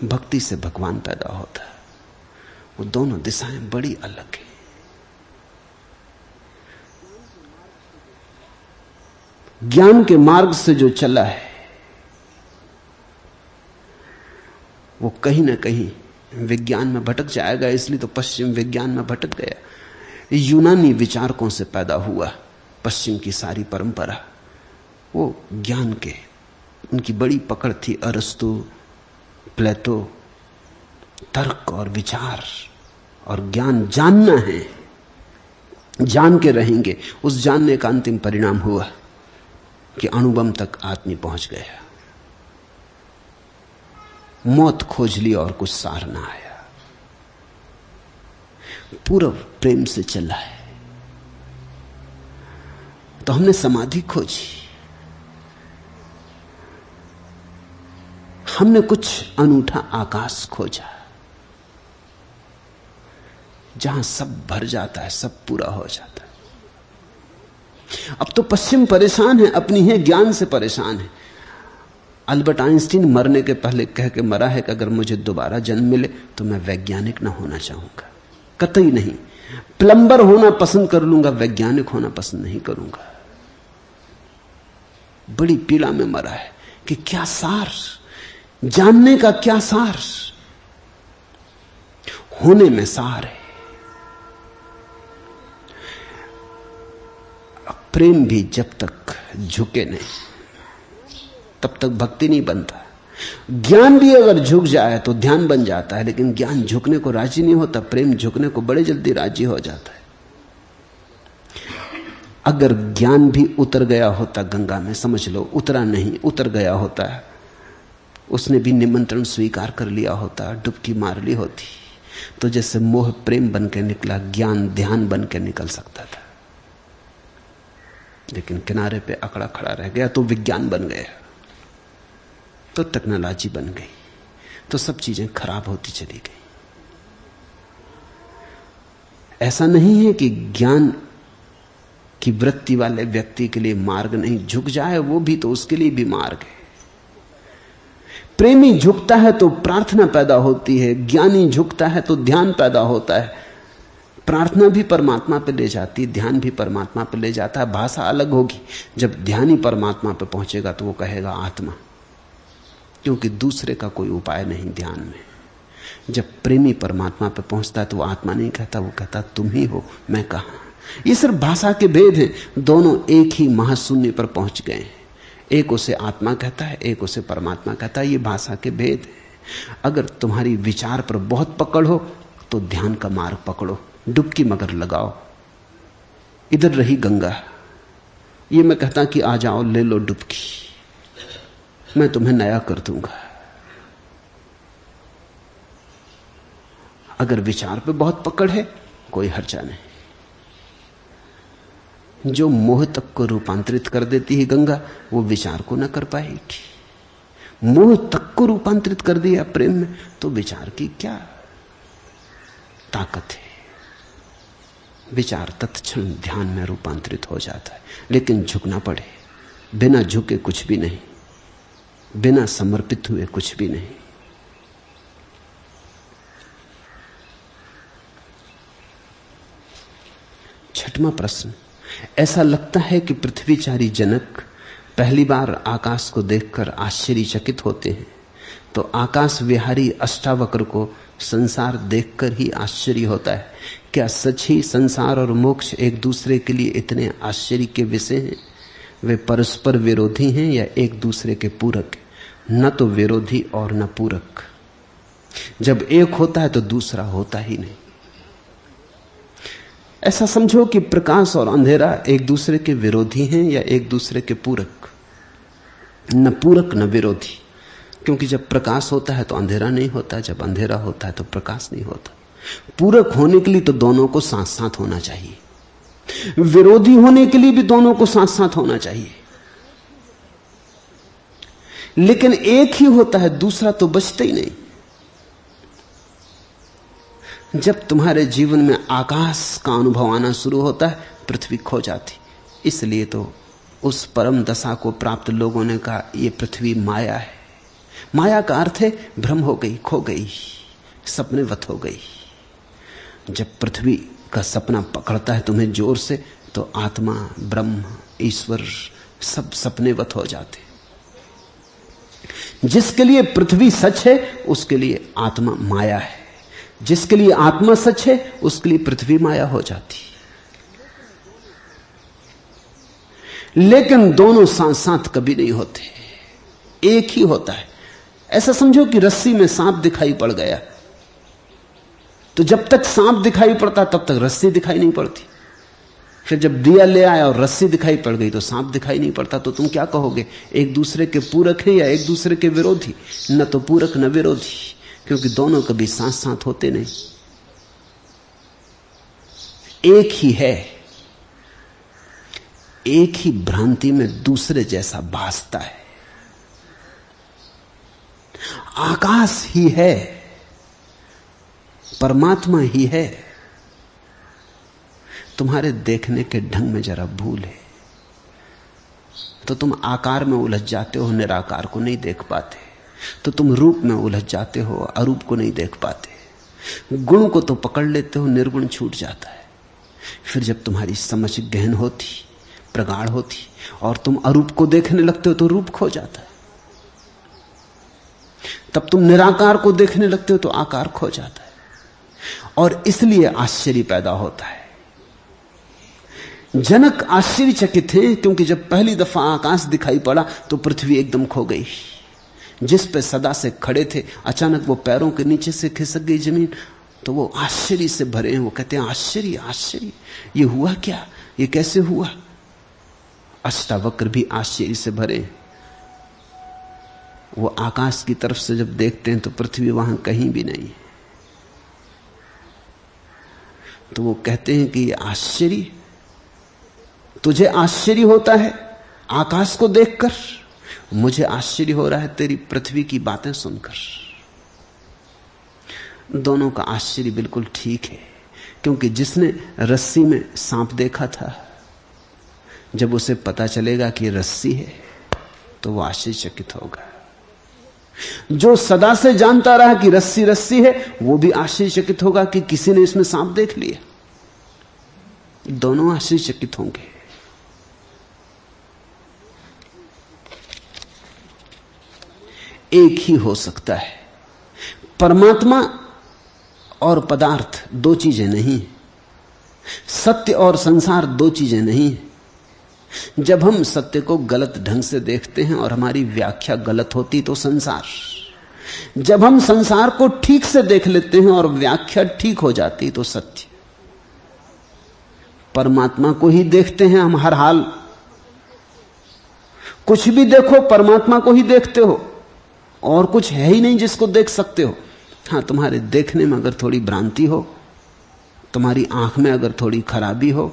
भक्ति से भगवान पैदा होता है। वो दोनों दिशाएं बड़ी अलग है। ज्ञान के मार्ग से जो चला है वो कहीं ना कहीं विज्ञान में भटक जाएगा, इसलिए तो पश्चिम विज्ञान में भटक गया। यूनानी विचारकों से पैदा हुआ पश्चिम की सारी परंपरा। वो ज्ञान के, उनकी बड़ी पकड़ थी अरस्तु, प्लेटो, तर्क और विचार और ज्ञान। जानना है, जान के रहेंगे। उस जानने का अंतिम परिणाम हुआ कि अणुबम तक आदमी पहुंच गया। मौत खोज ली और कुछ सार ना आया। पूर्व प्रेम से चला है तो हमने समाधि खोजी, हमने कुछ अनूठा आकाश खोजा जहां सब भर जाता है, सब पूरा हो जाता है। अब तो पश्चिम परेशान है, अपनी है ज्ञान से परेशान है। अल्बर्ट आइंस्टीन मरने के पहले कह के मरा है कि अगर मुझे दोबारा जन्म मिले तो मैं वैज्ञानिक ना होना चाहूंगा, कतई नहीं। प्लम्बर होना पसंद कर लूंगा, वैज्ञानिक होना पसंद नहीं करूंगा। बड़ी पीड़ा में मरा है कि क्या सार, जानने का क्या सार, होने में सार है। प्रेम भी जब तक झुके नहीं तब तक भक्ति नहीं बनता। ज्ञान भी अगर झुक जाए तो ध्यान बन जाता है, लेकिन ज्ञान झुकने को राजी नहीं होता, प्रेम झुकने को बड़े जल्दी राजी हो जाता है। अगर ज्ञान भी उतर गया होता गंगा में, समझ लो उतरा नहीं, उतर गया होता है, उसने भी निमंत्रण स्वीकार कर लिया होता, डुबकी मार ली होती, तो जैसे मोह प्रेम बन के निकला, ज्ञान ध्यान बन के निकल सकता था। लेकिन किनारे पे अकड़ा खड़ा रह गया तो विज्ञान बन गया, तो टेक्नोलॉजी बन गई, तो सब चीजें खराब होती चली गई। ऐसा नहीं है कि ज्ञान की वृत्ति वाले व्यक्ति के लिए मार्ग नहीं, झुक जाए वो भी तो उसके लिए भी मार्ग है। प्रेमी झुकता है तो प्रार्थना पैदा होती है, ज्ञानी झुकता है तो ध्यान पैदा होता है। प्रार्थना भी परमात्मा पे ले जाती, ध्यान भी परमात्मा पे ले जाता है। भाषा अलग होगी। जब ध्यानी परमात्मा पे पहुंचेगा तो वो कहेगा आत्मा, क्योंकि दूसरे का कोई उपाय नहीं ध्यान में। जब प्रेमी परमात्मा पे पहुंचता है तो वो आत्मा नहीं कहता, वो कहता तुम ही हो, मैं कहां। ये सिर्फ भाषा के भेद हैं, दोनों एक ही महाशून्य पर पहुंच गए हैं। एक उसे आत्मा कहता है, एक उसे परमात्मा कहता है। ये भाषा के भेद है। अगर तुम्हारी विचार पर बहुत पकड़ हो तो ध्यान का मार्ग पकड़ो, डुबकी मगर लगाओ। इधर रही गंगा, ये मैं कहता कि आ जाओ ले लो डुबकी, मैं तुम्हें नया कर दूंगा। अगर विचार पे बहुत पकड़ है कोई हर्जा नहीं। जो मोह तक को रूपांतरित कर देती है गंगा, वो विचार को न कर पाएगी। मोह तक को रूपांतरित कर दिया प्रेम में तो विचार की क्या ताकत है। विचार तत्क्षण ध्यान में रूपांतरित हो जाता है, लेकिन झुकना पड़े। बिना झुके कुछ भी नहीं, बिना समर्पित हुए कुछ भी नहीं। छठवां प्रश्न, ऐसा लगता है कि पृथ्वीचारी जनक पहली बार आकाश को देखकर आश्चर्यचकित होते हैं, तो आकाश विहारी अष्टावक्र को संसार देखकर ही आश्चर्य होता है। क्या सच ही संसार और मोक्ष एक दूसरे के लिए इतने आश्चर्य के विषय हैं? वे परस्पर विरोधी हैं या एक दूसरे के पूरक? न तो विरोधी और न पूरक। जब एक होता है तो दूसरा होता ही नहीं। ऐसा समझो कि प्रकाश और अंधेरा एक दूसरे के विरोधी हैं या एक दूसरे के पूरक। न पूरक न विरोधी, क्योंकि जब प्रकाश होता है तो अंधेरा नहीं होता, जब अंधेरा होता है तो प्रकाश नहीं होता। पूरक होने के लिए तो दोनों को साथ साथ होना चाहिए, विरोधी होने के लिए भी दोनों को साथ साथ होना चाहिए। लेकिन एक ही होता है, दूसरा तो बचता ही नहीं। जब तुम्हारे जीवन में आकाश का अनुभव आना शुरू होता है, पृथ्वी खो जाती। इसलिए तो उस परम दशा को प्राप्त लोगों ने कहा यह पृथ्वी माया है। माया का अर्थ है भ्रम हो गई, खो गई, सपनेवत हो गई। जब पृथ्वी का सपना पकड़ता है तुम्हें जोर से, तो आत्मा, ब्रह्म, ईश्वर सब सपनेवत हो जाते। जिसके लिए पृथ्वी सच है उसके लिए आत्मा माया है, जिसके लिए आत्मा सच है उसके लिए पृथ्वी माया हो जाती। लेकिन दोनों साथ साथ कभी नहीं होते, एक ही होता है। ऐसा समझो कि रस्सी में सांप दिखाई पड़ गया, तो जब तक सांप दिखाई पड़ता तब तक रस्सी दिखाई नहीं पड़ती। फिर जब दिया ले आया और रस्सी दिखाई पड़ गई तो सांप दिखाई नहीं पड़ता। तो तुम क्या कहोगे, एक दूसरे के पूरक हैं या एक दूसरे के विरोधी? न तो पूरक न विरोधी, क्योंकि दोनों कभी साथ साथ होते नहीं। एक ही है, एक ही भ्रांति में दूसरे जैसा भासता है। आकाश ही है, परमात्मा ही है। तुम्हारे देखने के ढंग में जरा भूल है तो तुम आकार में उलझ जाते हो, निराकार को नहीं देख पाते। तो तुम रूप में उलझ जाते हो, अरूप को नहीं देख पाते। गुण को तो पकड़ लेते हो, निर्गुण छूट जाता है। फिर जब तुम्हारी समझ गहन होती, प्रगाढ़ होती और तुम अरूप को देखने लगते हो तो रूप खो जाता है। तब तुम निराकार को देखने लगते हो तो आकार खो जाता है। और इसलिए आश्चर्य पैदा होता है। जनक आश्चर्यचकित थे, क्योंकि जब पहली दफा आकाश दिखाई पड़ा तो पृथ्वी एकदम खो गई। जिस पे सदा से खड़े थे, अचानक वो पैरों के नीचे से खिसक गई जमीन। तो वो आश्चर्य से भरे हैं। वो कहते हैं आश्चर्य, आश्चर्य, ये हुआ क्या, ये कैसे हुआ? अष्टावक्र भी आश्चर्य से भरे हैं। वो आकाश की तरफ से जब देखते हैं तो पृथ्वी वहां कहीं भी नहीं है। तो वो कहते हैं कि ये आश्चर्य, तुझे आश्चर्य होता है आकाश को देखकर, मुझे आश्चर्य हो रहा है तेरी पृथ्वी की बातें सुनकर। दोनों का आश्चर्य बिल्कुल ठीक है, क्योंकि जिसने रस्सी में सांप देखा था, जब उसे पता चलेगा कि रस्सी है तो वो आश्चर्यचकित होगा। जो सदा से जानता रहा कि रस्सी रस्सी है, वो भी आश्चर्यचकित होगा कि किसी ने इसमें सांप देख लिया। दोनों आश्चर्यचकित होंगे। एक ही हो सकता है। परमात्मा और पदार्थ दो चीजें नहीं, सत्य और संसार दो चीजें नहीं। जब हम सत्य को गलत ढंग से देखते हैं और हमारी व्याख्या गलत होती तो संसार, जब हम संसार को ठीक से देख लेते हैं और व्याख्या ठीक हो जाती तो सत्य। परमात्मा को ही देखते हैं हम हर हाल, कुछ भी देखो परमात्मा को ही देखते हो, और कुछ है ही नहीं जिसको देख सकते हो। हां, तुम्हारे देखने में अगर थोड़ी भ्रांति हो, तुम्हारी आंख में अगर थोड़ी खराबी हो,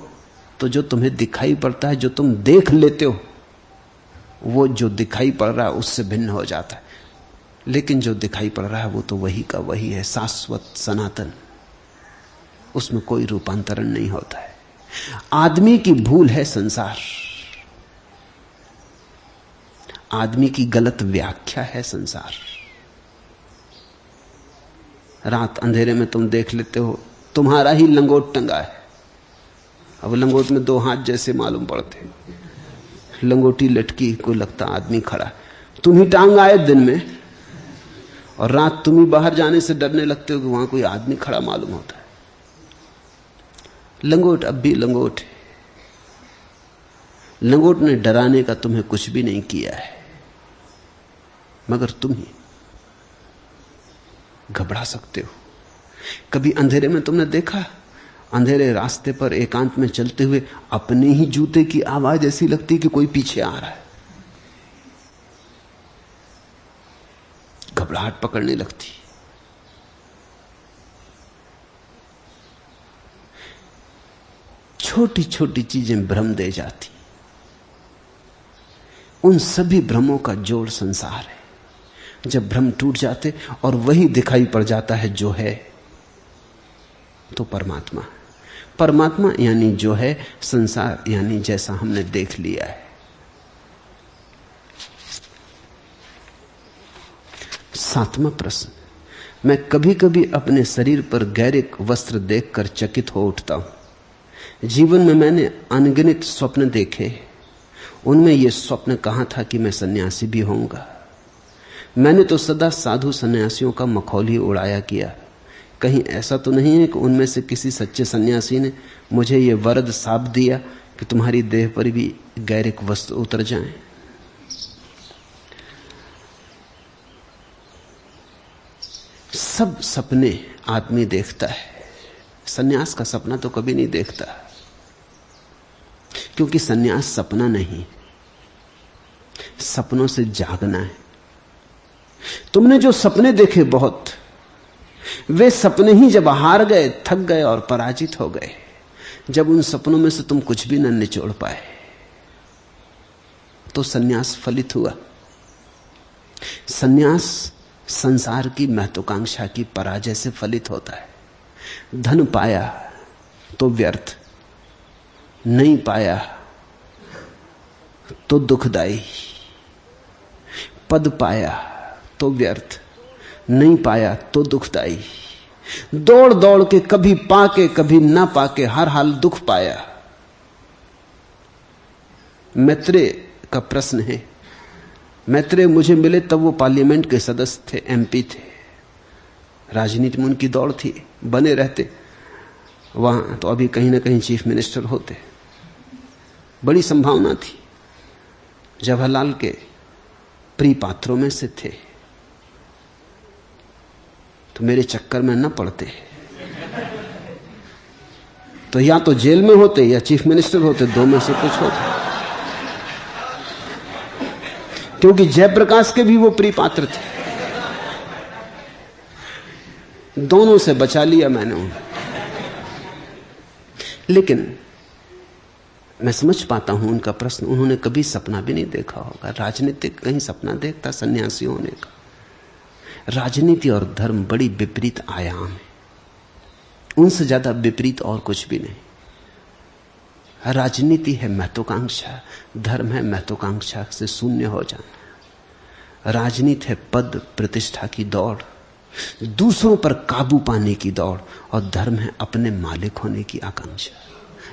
तो जो तुम्हें दिखाई पड़ता है, जो तुम देख लेते हो, वो जो दिखाई पड़ रहा है उससे भिन्न हो जाता है। लेकिन जो दिखाई पड़ रहा है वो तो वही का वही है, शाश्वत, सनातन। उसमें कोई रूपांतरण नहीं होता है। आदमी की भूल है संसार, आदमी की गलत व्याख्या है संसार। रात अंधेरे में तुम देख लेते हो तुम्हारा ही लंगोट टंगा है। अब लंगोट में दो हाथ जैसे मालूम पड़ते, लंगोटी लटकी, को लगता आदमी खड़ा। तुम ही टांग आए दिन में, और रात तुम ही बाहर जाने से डरने लगते हो कि वहां कोई आदमी खड़ा मालूम होता है। लंगोट अब भी लंगोट है। लंगोट ने डराने का तुम्हें कुछ भी नहीं किया है, मगर तुम ही घबरा सकते हो। कभी अंधेरे में तुमने देखा, अंधेरे रास्ते पर एकांत में चलते हुए अपने ही जूते की आवाज ऐसी लगती कि कोई पीछे आ रहा है, घबराहट पकड़ने लगती। छोटी छोटी चीजें भ्रम दे जाती। उन सभी भ्रमों का जोड़ संसार है। जब भ्रम टूट जाते और वही दिखाई पड़ जाता है जो है, तो परमात्मा। परमात्मा यानी जो है, संसार यानी जैसा हमने देख लिया है। सातवां प्रश्न, मैं कभी कभी अपने शरीर पर गैरिक वस्त्र देखकर चकित हो उठता हूं। जीवन में मैंने अनगिनत स्वप्न देखे, उनमें यह स्वप्न कहा था कि मैं सन्यासी भी होऊंगा। मैंने तो सदा साधु सन्यासियों का मखौल ही उड़ाया किया। कहीं ऐसा तो नहीं है कि उनमें से किसी सच्चे सन्यासी ने मुझे यह वरद साप दिया कि तुम्हारी देह पर भी गैरिक वस्त्र उतर जाएं। सब सपने आदमी देखता है, सन्यास का सपना तो कभी नहीं देखता, क्योंकि सन्यास सपना नहीं, सपनों से जागना है। तुमने जो सपने देखे बहुत, वे सपने ही जब हार गए, थक गए और पराजित हो गए, जब उन सपनों में से तुम कुछ भी न निचोड़ पाए, तो सन्यास फलित हुआ। सन्यास संसार की महत्वाकांक्षा की पराजय से फलित होता है। धन पाया तो व्यर्थ, नहीं पाया तो दुखदाई, पद पाया तो व्यर्थ, नहीं पाया तो दुखदाई। दौड़ दौड़ के कभी पाके कभी ना पाके हर हाल दुख पाया। मैत्रेय का प्रश्न है, मैत्रेय मुझे मिले तब वो पार्लियामेंट के सदस्य थे, एमपी थे। राजनीति में उनकी दौड़ थी, बने रहते वहां तो अभी कहीं ना कहीं चीफ मिनिस्टर होते, बड़ी संभावना थी। जवाहरलाल के प्रिय पात्रों में से थे, तो मेरे चक्कर में न पड़ते तो या तो जेल में होते या चीफ मिनिस्टर होते, दो में से कुछ होते। क्योंकि जयप्रकाश के भी वो प्रिय पात्र थे, दोनों से बचा लिया मैंने उन्हें। लेकिन मैं समझ पाता हूं उनका प्रश्न। उन्होंने कभी सपना भी नहीं देखा होगा। राजनीतिक कहीं सपना देखता सन्यासी होने का? राजनीति और धर्म बड़ी विपरीत आयाम है, उनसे ज्यादा विपरीत और कुछ भी नहीं। राजनीति है महत्वाकांक्षा, धर्म है महत्वाकांक्षा से शून्य हो जाना। राजनीति है पद प्रतिष्ठा की दौड़, दूसरों पर काबू पाने की दौड़, और धर्म है अपने मालिक होने की आकांक्षा।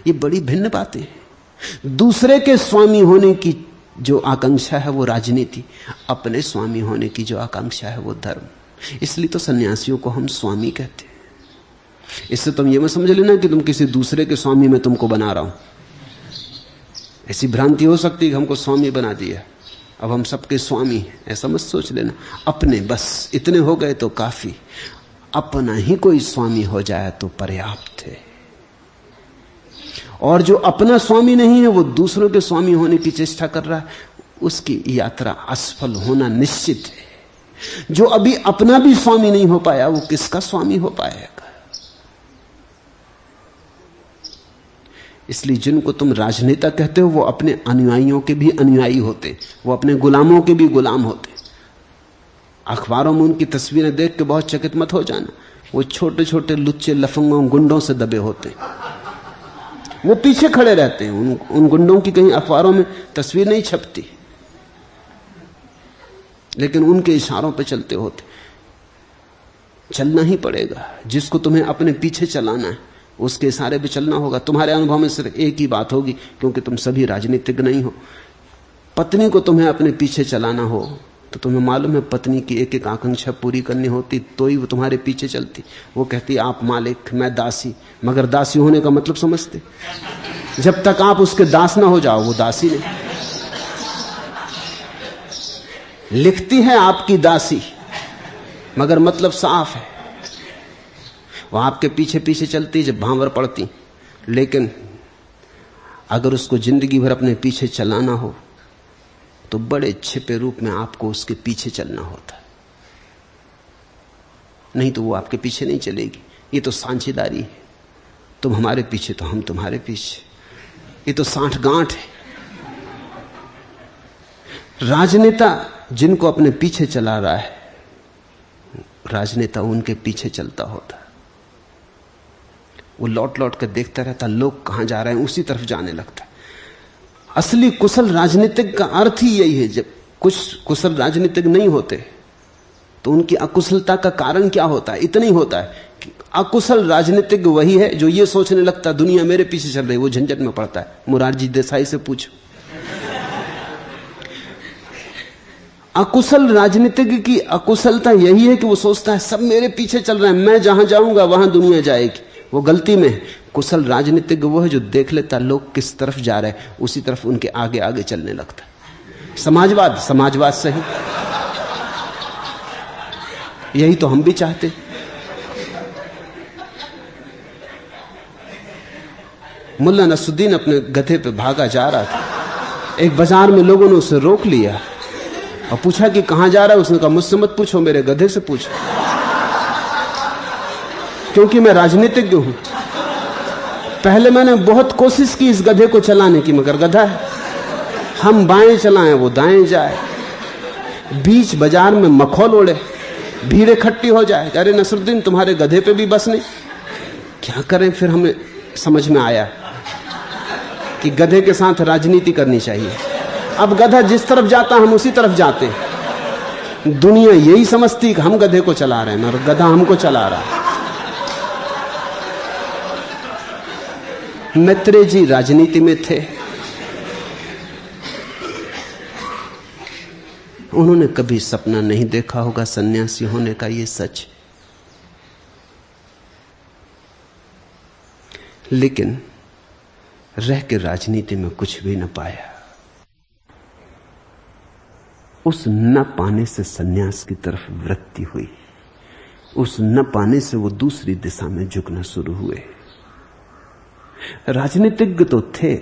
ये बड़ी भिन्न बातें हैं। दूसरे के स्वामी होने की जो आकांक्षा है वो राजनीति, अपने स्वामी होने की जो आकांक्षा है वो धर्म। इसलिए तो सन्यासियों को हम स्वामी कहते हैं। इससे तुम ये मत समझ लेना कि तुम किसी दूसरे के स्वामी में तुमको बना रहा हूं। ऐसी भ्रांति हो सकती है कि हमको स्वामी बना दिया, अब हम सबके स्वामी हैं, ऐसा मत सोच लेना। अपने बस इतने हो गए तो काफी। अपना ही कोई स्वामी हो जाए तो पर्याप्त है। और जो अपना स्वामी नहीं है वो दूसरों के स्वामी होने की चेष्टा कर रहा है, उसकी यात्रा असफल होना निश्चित है। जो अभी अपना भी स्वामी नहीं हो पाया वो किसका स्वामी हो पाएगा? इसलिए जिनको तुम राजनेता कहते हो वो अपने अनुयायियों के भी अनुयायी होते, वो अपने गुलामों के भी गुलाम होते। अखबारों में उनकी तस्वीरें देख के बहुत चकित मत हो जाना। वो छोटे छोटे लुच्चे लफंगों गुंडों से दबे होते, वो पीछे खड़े रहते हैं। उन गुंडों की कहीं अखबारों में तस्वीर नहीं छपती, लेकिन उनके इशारों पर चलते होते। चलना ही पड़ेगा। जिसको तुम्हें अपने पीछे चलाना है उसके इशारे पे चलना होगा। तुम्हारे अनुभव में सिर्फ एक ही बात होगी, क्योंकि तुम सभी राजनीतिज्ञ नहीं हो। पत्नी को तुम्हें अपने पीछे चलाना हो तो तुम्हें मालूम है पत्नी की एक एक आकांक्षा पूरी करनी होती, तो ही वो तुम्हारे पीछे चलती। वो कहती आप मालिक मैं दासी, मगर दासी होने का मतलब समझते? जब तक आप उसके दास ना हो जाओ वो दासी नहीं। लिखती है आपकी दासी, मगर मतलब साफ है, वो आपके पीछे पीछे चलती जब भांवर पड़ती। लेकिन अगर उसको जिंदगी भर अपने पीछे चलाना हो तो बड़े छिपे रूप में आपको उसके पीछे चलना होता है, नहीं तो वो आपके पीछे नहीं चलेगी। ये तो साझेदारी है, तुम हमारे पीछे तो हम तुम्हारे पीछे। ये तो साठ गांठ है। राजनेता जिनको अपने पीछे चला रहा है, राजनेता उनके पीछे चलता होता, वो लौट लौट कर देखता रहता लोग कहां जा रहे हैं, उसी तरफ जाने लगता। असली कुशल राजनीतिक का अर्थ ही यही है। जब कुछ कुशल राजनीतिक नहीं होते तो उनकी अकुशलता का कारण क्या होता है? इतना ही होता है कि अकुशल राजनीतिक वही है जो ये सोचने लगता दुनिया मेरे पीछे चल रही, वो झंझट में पड़ता है। मुरारजी देसाई से पूछो, अकुशल राजनीतिक की अकुशलता यही है कि वो सोचता है सब मेरे पीछे चल रहे हैं, मैं जहां जाऊंगा वहां दुनिया जाएगी। वो गलती में है। कुशल राजनीतिक वो है जो देख लेता लोग किस तरफ जा रहे हैं, उसी तरफ उनके आगे आगे चलने लगता। समाजवाद, समाजवाद सही, यही तो हम भी चाहते। मुल्ला नसरुद्दीन अपने गधे पे भागा जा रहा था। एक बाजार में लोगों ने उसे रोक लिया और पूछा कि कहां जा रहा है। उसने कहा मुझसे मत पूछो, मेरे गधे से पूछो, क्योंकि मैं राजनीतिज्ञ हूं। पहले मैंने बहुत कोशिश की इस गधे को चलाने की, मगर गधा है, हम बाएं चलाएं वो दाएं जाए, बीच बाजार में मखौल उड़े, भीड़ इकट्ठी हो जाए। अरे नसरुद्दीन तुम्हारे गधे पे भी बस नहीं, क्या करें? फिर हमें समझ में आया कि गधे के साथ राजनीति करनी चाहिए। अब गधा जिस तरफ जाता हम उसी तरफ जाते। दुनिया यही समझती कि हम गधे को चला रहे हैं और गधा हमको चला रहा है। मैत्रेय जी राजनीति में थे। उन्होंने कभी सपना नहीं देखा होगा सन्यासी होने का, ये सच। लेकिन रह के राजनीति में कुछ भी न पाया। उस न पाने से सन्यास की तरफ वृत्ति हुई। उस न पाने से वो दूसरी दिशा में झुकना शुरू हुए। राजनीतिज्ञ तो थे,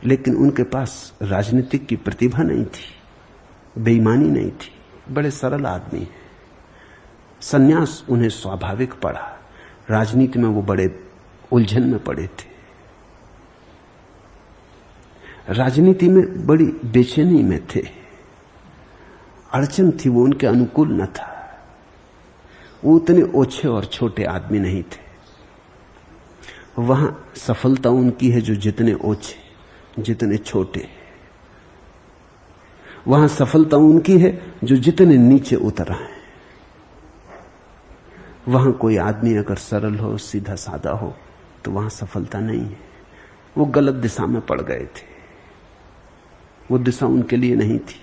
लेकिन उनके पास राजनीतिक की प्रतिभा नहीं थी, बेईमानी नहीं थी, बड़े सरल आदमी हैं। सन्यास उन्हें स्वाभाविक पड़ा। राजनीति में वो बड़े उलझन में पड़े थे। राजनीति में बड़ी बेचैनी में थे। अड़चन थी, वो उनके अनुकूल न था। वो उतने ओछे और छोटे आदमी नहीं थे। वहां सफलता उनकी है जो जितने ओछे, जितने छोटे। वहां सफलता उनकी है जो जितने नीचे उतर आए। वहां कोई आदमी अगर सरल हो, सीधा साधा हो, तो वहां सफलता नहीं है। वो गलत दिशा में पड़ गए थे। वो दिशा उनके लिए नहीं थी।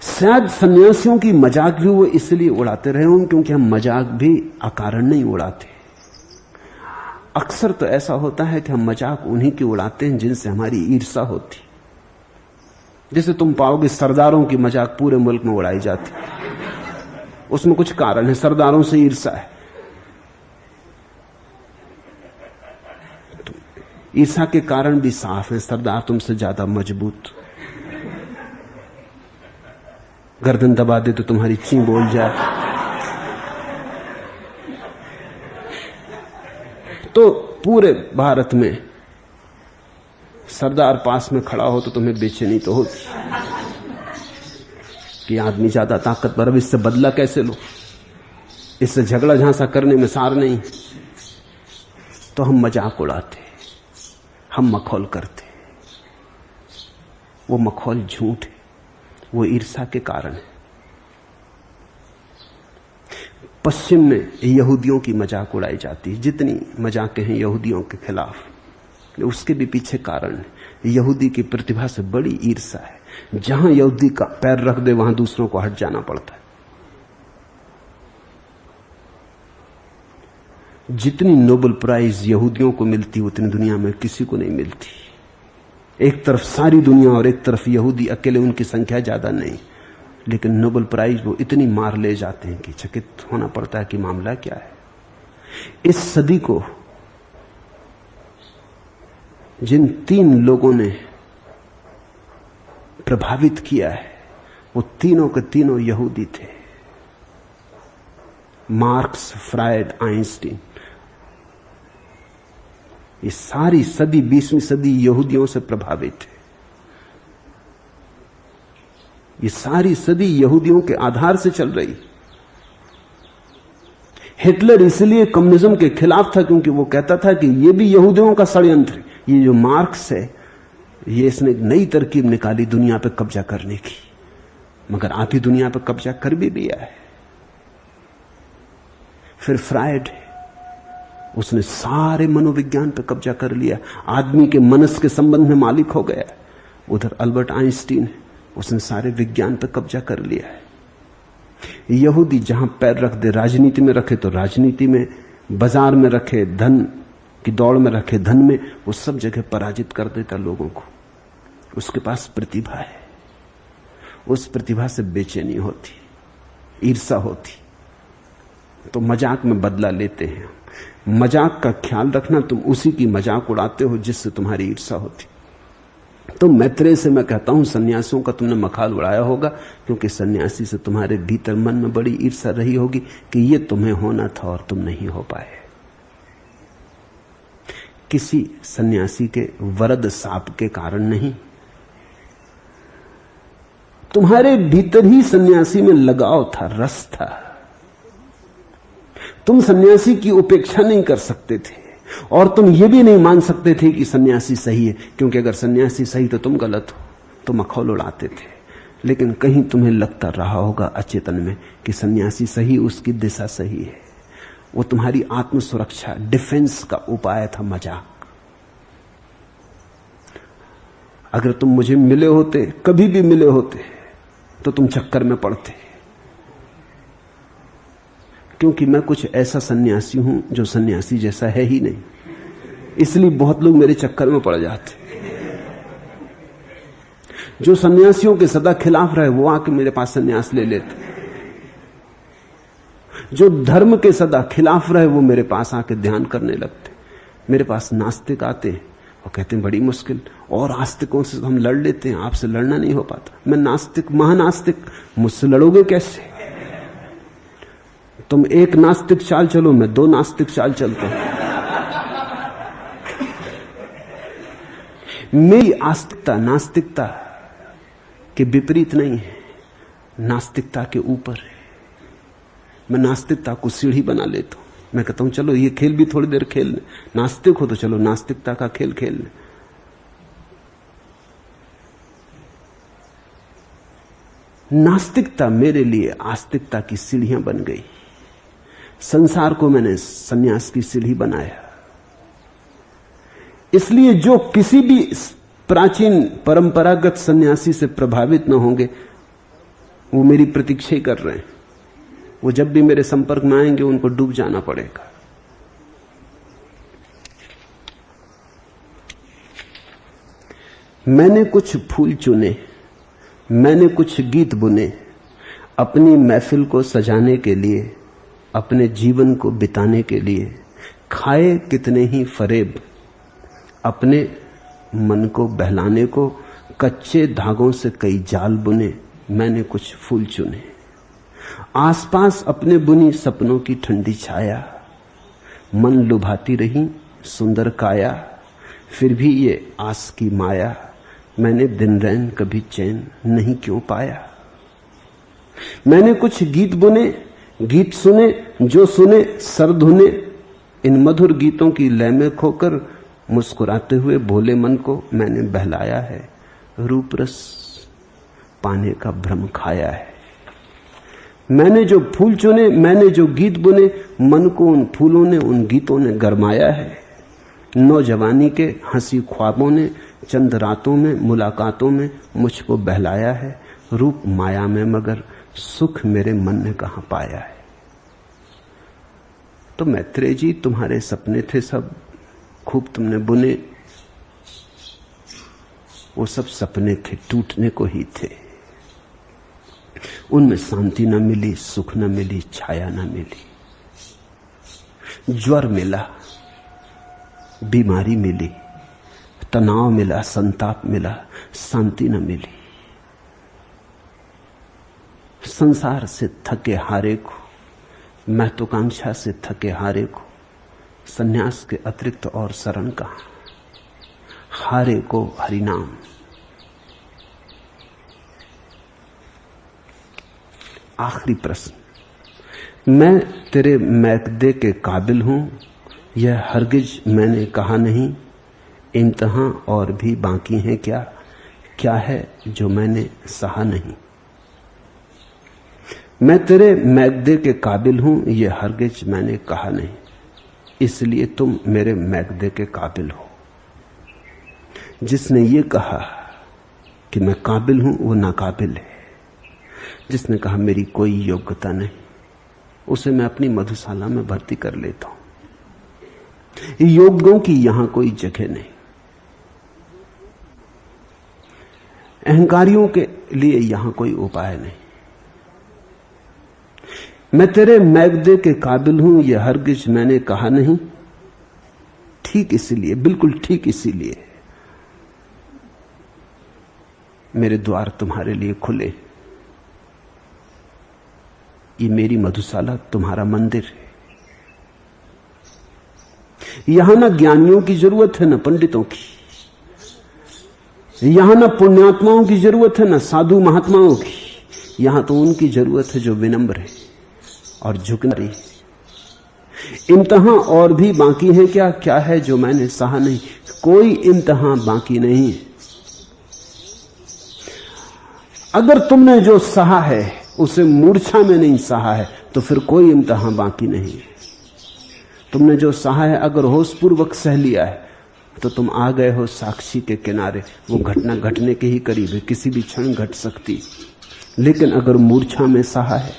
शायद सन्यासियों की मजाक भी वो इसलिए उड़ाते रहे हों क्योंकि हम मजाक भी अकारण नहीं उड़ाते। अक्सर तो ऐसा होता है कि हम मजाक उन्हीं की उड़ाते हैं जिनसे हमारी ईर्ष्या होती। जैसे तुम पाओगे सरदारों की मजाक पूरे मुल्क में उड़ाई जाती, उसमें कुछ कारण है, सरदारों से ईर्ष्या है। ईर्ष्या के कारण भी साफ है, सरदार तुमसे ज्यादा मजबूत, गर्दन दबा दे तो तुम्हारी ची बोल जाए। तो पूरे भारत में सरदार पास में खड़ा हो तो तुम्हें बेचैनी तो होती कि आदमी ज्यादा ताकतवर, अब इससे बदला कैसे लो, इससे झगड़ा झांसा करने में सार नहीं। तो हम मजाक उड़ाते, हम मखौल करते। वो मखौल झूठ है, वो ईर्ष्या के कारण है। पश्चिम में यहूदियों की मजाक उड़ाई जाती है, जितनी मजाकें हैं यहूदियों के खिलाफ, उसके भी पीछे कारण है। यहूदी की प्रतिभा से बड़ी ईर्ष्या है। जहां यहूदी का पैर रख दे वहां दूसरों को हट जाना पड़ता है। जितनी नोबेल प्राइज यहूदियों को मिलती उतनी दुनिया में किसी को नहीं मिलती। एक तरफ सारी दुनिया और एक तरफ यहूदी अकेले, उनकी संख्या ज्यादा नहीं, लेकिन नोबेल प्राइज वो इतनी मार ले जाते हैं कि चकित होना पड़ता है कि मामला क्या है। इस सदी को जिन 3 लोगों ने प्रभावित किया है, वो तीनों के तीनों यहूदी थे। मार्क्स, फ्रायड, आइंस्टीन, ये सारी सदी 20वीं सदी यहूदियों से प्रभावित है। ये सारी सदी यहूदियों के आधार से चल रही। हिटलर इसलिए कम्युनिज्म के खिलाफ था क्योंकि वो कहता था कि ये भी यहूदियों का षड्यंत्र। ये जो मार्क्स है, ये इसने एक नई तरकीब निकाली दुनिया पर कब्जा करने की, मगर आप ही दुनिया पर कब्जा कर भी लिया है। फिर फ्रायड, उसने सारे मनोविज्ञान पर कब्जा कर लिया, आदमी के मनस के संबंध में मालिक हो गया। उधर अल्बर्ट आइंस्टीन है, उसने सारे विज्ञान पर कब्जा कर लिया है। यहूदी जहां पैर रख दे, राजनीति में रखे तो राजनीति में, बाजार में रखे, धन की दौड़ में रखे धन में, वो सब जगह पराजित कर देता लोगों को। उसके पास प्रतिभा है, उस प्रतिभा से बेचैनी होती, ईर्षा होती, तो मजाक में बदला लेते हैं। मजाक का ख्याल रखना, तुम उसी की मजाक उड़ाते हो जिससे तुम्हारी ईर्षा होती। तो मैत्रेय से मैं कहता हूं, सन्यासियों का तुमने मखाल उड़ाया होगा, क्योंकि सन्यासी से तुम्हारे भीतर मन में बड़ी ईर्षा रही होगी कि ये तुम्हें होना था और तुम नहीं हो पाए। किसी सन्यासी के वरद साप के कारण नहीं, तुम्हारे भीतर ही सन्यासी में लगाव था, रस था। तुम सन्यासी की उपेक्षा नहीं कर सकते थे, और तुम ये भी नहीं मान सकते थे कि सन्यासी सही है, क्योंकि अगर सन्यासी सही तो तुम गलत हो, तो मखौल उड़ाते थे। लेकिन कहीं तुम्हें लगता रहा होगा अचेतन में कि सन्यासी सही, उसकी दिशा सही है। वो तुम्हारी आत्म सुरक्षा, डिफेंस का उपाय था, मजाक। अगर तुम मुझे मिले होते, कभी भी मिले होते, तो तुम चक्कर में पड़ते, क्योंकि मैं कुछ ऐसा सन्यासी हूं जो सन्यासी जैसा है ही नहीं। इसलिए बहुत लोग मेरे चक्कर में पड़ जाते। जो सन्यासियों के सदा खिलाफ रहे वो आके मेरे पास सन्यास ले लेते। जो धर्म के सदा खिलाफ रहे वो मेरे पास आके ध्यान करने लगते। मेरे पास नास्तिक आते हैं और कहते हैं बड़ी मुश्किल, और आस्तिकों से हम लड़ लेते हैं, आपसे लड़ना नहीं हो पाता। मैं नास्तिक, महानास्तिक, मुझसे लड़ोगे कैसे? तुम एक नास्तिक चाल चलो, मैं दो नास्तिक चाल चलता हूं। मेरी आस्तिकता नास्तिकता के विपरीत नहीं है, नास्तिकता के ऊपर है। मैं नास्तिकता को सीढ़ी बना लेता हूं। मैं कहता हूं चलो ये खेल भी थोड़ी देर खेल लें, नास्तिक हो तो चलो नास्तिकता का खेल खेल लें। नास्तिकता मेरे लिए आस्तिकता की सीढ़ियां बन गई। संसार को मैंने सन्यास की सीढ़ी बनाया। इसलिए जो किसी भी प्राचीन परंपरागत सन्यासी से प्रभावित न होंगे, वो मेरी प्रतीक्षा ही कर रहे हैं। वो जब भी मेरे संपर्क में आएंगे उनको डूब जाना पड़ेगा। मैंने कुछ फूल चुने, मैंने कुछ गीत बुने, अपनी महफिल को सजाने के लिए, अपने जीवन को बिताने के लिए। खाए कितने ही फरेब, अपने मन को बहलाने को, कच्चे धागों से कई जाल बुने, मैंने कुछ फूल चुने। आसपास अपने बुनी सपनों की ठंडी छाया, मन लुभाती रही सुंदर काया, फिर भी ये आस की माया, मैंने दिन रैन कभी चैन नहीं क्यों पाया। मैंने कुछ गीत बुने, गीत सुने, जो सुने सर धुने, इन मधुर गीतों की लय में खोकर मुस्कुराते हुए भोले मन को मैंने बहलाया है, रूप रस पाने का भ्रम खाया है। मैंने जो फूल चुने, मैंने जो गीत बुने, मन को उन फूलों ने, उन गीतों ने गरमाया है। नौजवानी के हंसी ख्वाबों ने, चंद रातों में मुलाकातों में मुझको बहलाया है, रूप माया में मगर सुख मेरे मन ने कहां पाया है। तो मैत्रेय जी, तुम्हारे सपने थे सब, खूब तुमने बुने, वो सब सपने थे, टूटने को ही थे। उनमें शांति न मिली, सुख न मिली, छाया न मिली। ज्वर मिला, बीमारी मिली, तनाव मिला, संताप मिला, शांति न मिली। संसार से थके हारे को, महत्वाकांक्षा से थके हारे को सन्यास के अतिरिक्त और शरण का, हारे को हरिनाम। आखिरी प्रश्न, मैं तेरे मैकदे के काबिल हूं यह हरगिज मैंने कहा नहीं, इम्तहां और भी बाकी हैं क्या, क्या है जो मैंने सहा नहीं। मैं तेरे मैकदे के काबिल हूं यह हरगिज मैंने कहा नहीं, इसलिए तुम मेरे मैकदे के काबिल हो। जिसने ये कहा कि मैं काबिल हूं वो नाकाबिल है। जिसने कहा मेरी कोई योग्यता नहीं, उसे मैं अपनी मधुशाला में भर्ती कर लेता हूं। योग्यों की यहां कोई जगह नहीं। अहंकारियों के लिए यहां कोई उपाय नहीं। मैं तेरे मैकदे के काबिल हूं यह हरगिज मैंने कहा नहीं, ठीक इसीलिए, बिल्कुल ठीक इसीलिए मेरे द्वार तुम्हारे लिए खुले। ये मेरी मधुशाला तुम्हारा मंदिर है। यहां ना ज्ञानियों की जरूरत है न पंडितों की, यहां ना पुण्यात्माओं की जरूरत है न साधु महात्माओं की। यहां तो उनकी जरूरत है जो विनम्र है और झुकना रही। इम्तहां और भी बाकी है क्या, क्या है जो मैंने सहा नहीं। कोई इम्तहां बाकी नहीं है। अगर तुमने जो सहा है उसे मूर्छा में नहीं सहा है तो फिर कोई इम्तहां बाकी नहीं है। तुमने जो सहा है अगर होशपूर्वक सह लिया है तो तुम आ गए हो साक्षी के किनारे। वो घटना घटने के ही करीब है, किसी भी क्षण घट सकती। लेकिन अगर मूर्छा में सहा है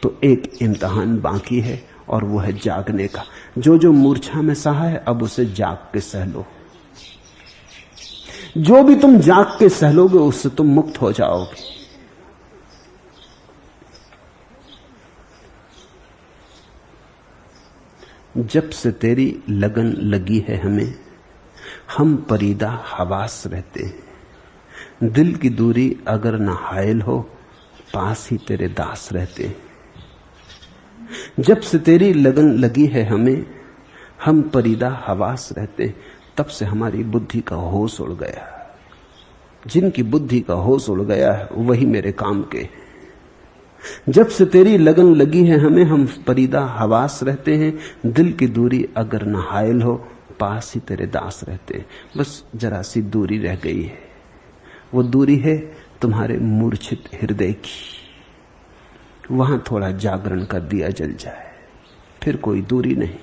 तो एक इम्तहान बाकी है और वो है जागने का। जो जो मूर्छा में सहा है अब उसे जाग के सह लो। जो भी तुम जाग के सह लोगे उससे तुम मुक्त हो जाओगे। जब से तेरी लगन लगी है हमें, हम परीदा हवास रहते हैं। दिल की दूरी अगर न हायल हो, पास ही तेरे दास रहते हैं। जब से तेरी लगन लगी है हमें, हम परीदा हवास रहते हैं। तब से हमारी बुद्धि का होश उड़ गया। जिनकी बुद्धि का होश उड़ गया है वही मेरे काम के। जब से तेरी लगन लगी है हमें, हम परीदा हवास रहते हैं। दिल की दूरी अगर न हायल हो, पास ही तेरे दास रहते हैं। बस जरा सी दूरी रह गई है। वो दूरी है तुम्हारे मूर्छित हृदय की। वहां थोड़ा जागरण का दिया जल जाए, फिर कोई दूरी नहीं।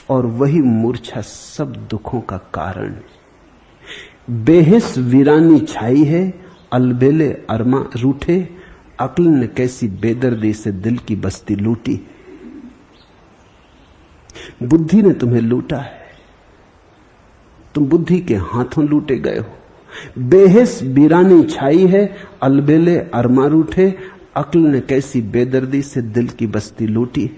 और वही मूर्छा सब दुखों का कारण है। बेहिस वीरानी छाई है, अलबेले अरमा रूठे। अक्ल ने कैसी बेदर्दी से दिल की बस्ती लूटी। बुद्धि ने तुम्हें लूटा है, तुम बुद्धि के हाथों लूटे गए हो। बेहिस वीरानी छाई है, अलबेले अरमा रूठे। अक्ल ने कैसी बेदर्दी से दिल की बस्ती लूटी।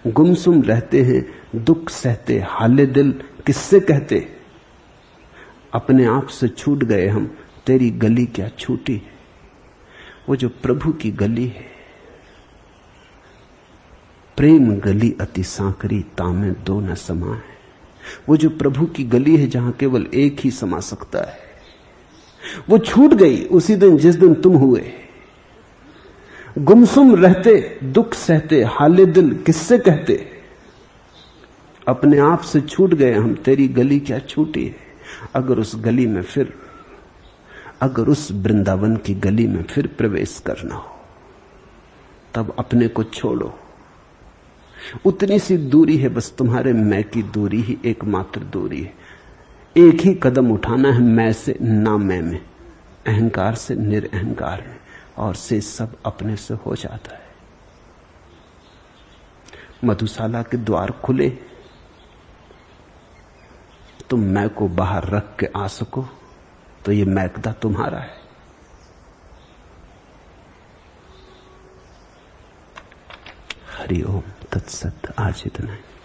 गुमसुम रहते हैं, दुख सहते, हाले दिल किससे कहते। अपने आप से छूट गए हम, तेरी गली क्या छूटी। वो जो प्रभु की गली है, प्रेम गली अति सांकरी, तामे दो न समाए। वो जो प्रभु की गली है जहां केवल एक ही समा सकता है, वो छूट गई उसी दिन जिस दिन तुम हुए। गुमसुम रहते, दुख सहते, हाले दिल किससे कहते। अपने आप से छूट गए हम, तेरी गली क्या छूटी है। अगर उस गली में फिर, अगर उस वृंदावन की गली में फिर प्रवेश करना हो, तब अपने को छोड़ो। उतनी सी दूरी है बस, तुम्हारे मैं की दूरी ही एकमात्र दूरी है। एक ही कदम उठाना है मैं से ना मैं में, अहंकार से निरअहंकार में, और से सब अपने से हो जाता है। मधुशाला के द्वार खुले, तुम मैं को बाहर रख के आ सको तो ये मैकदा तुम्हारा है। हरि ओम तत्सत। आज इतना है।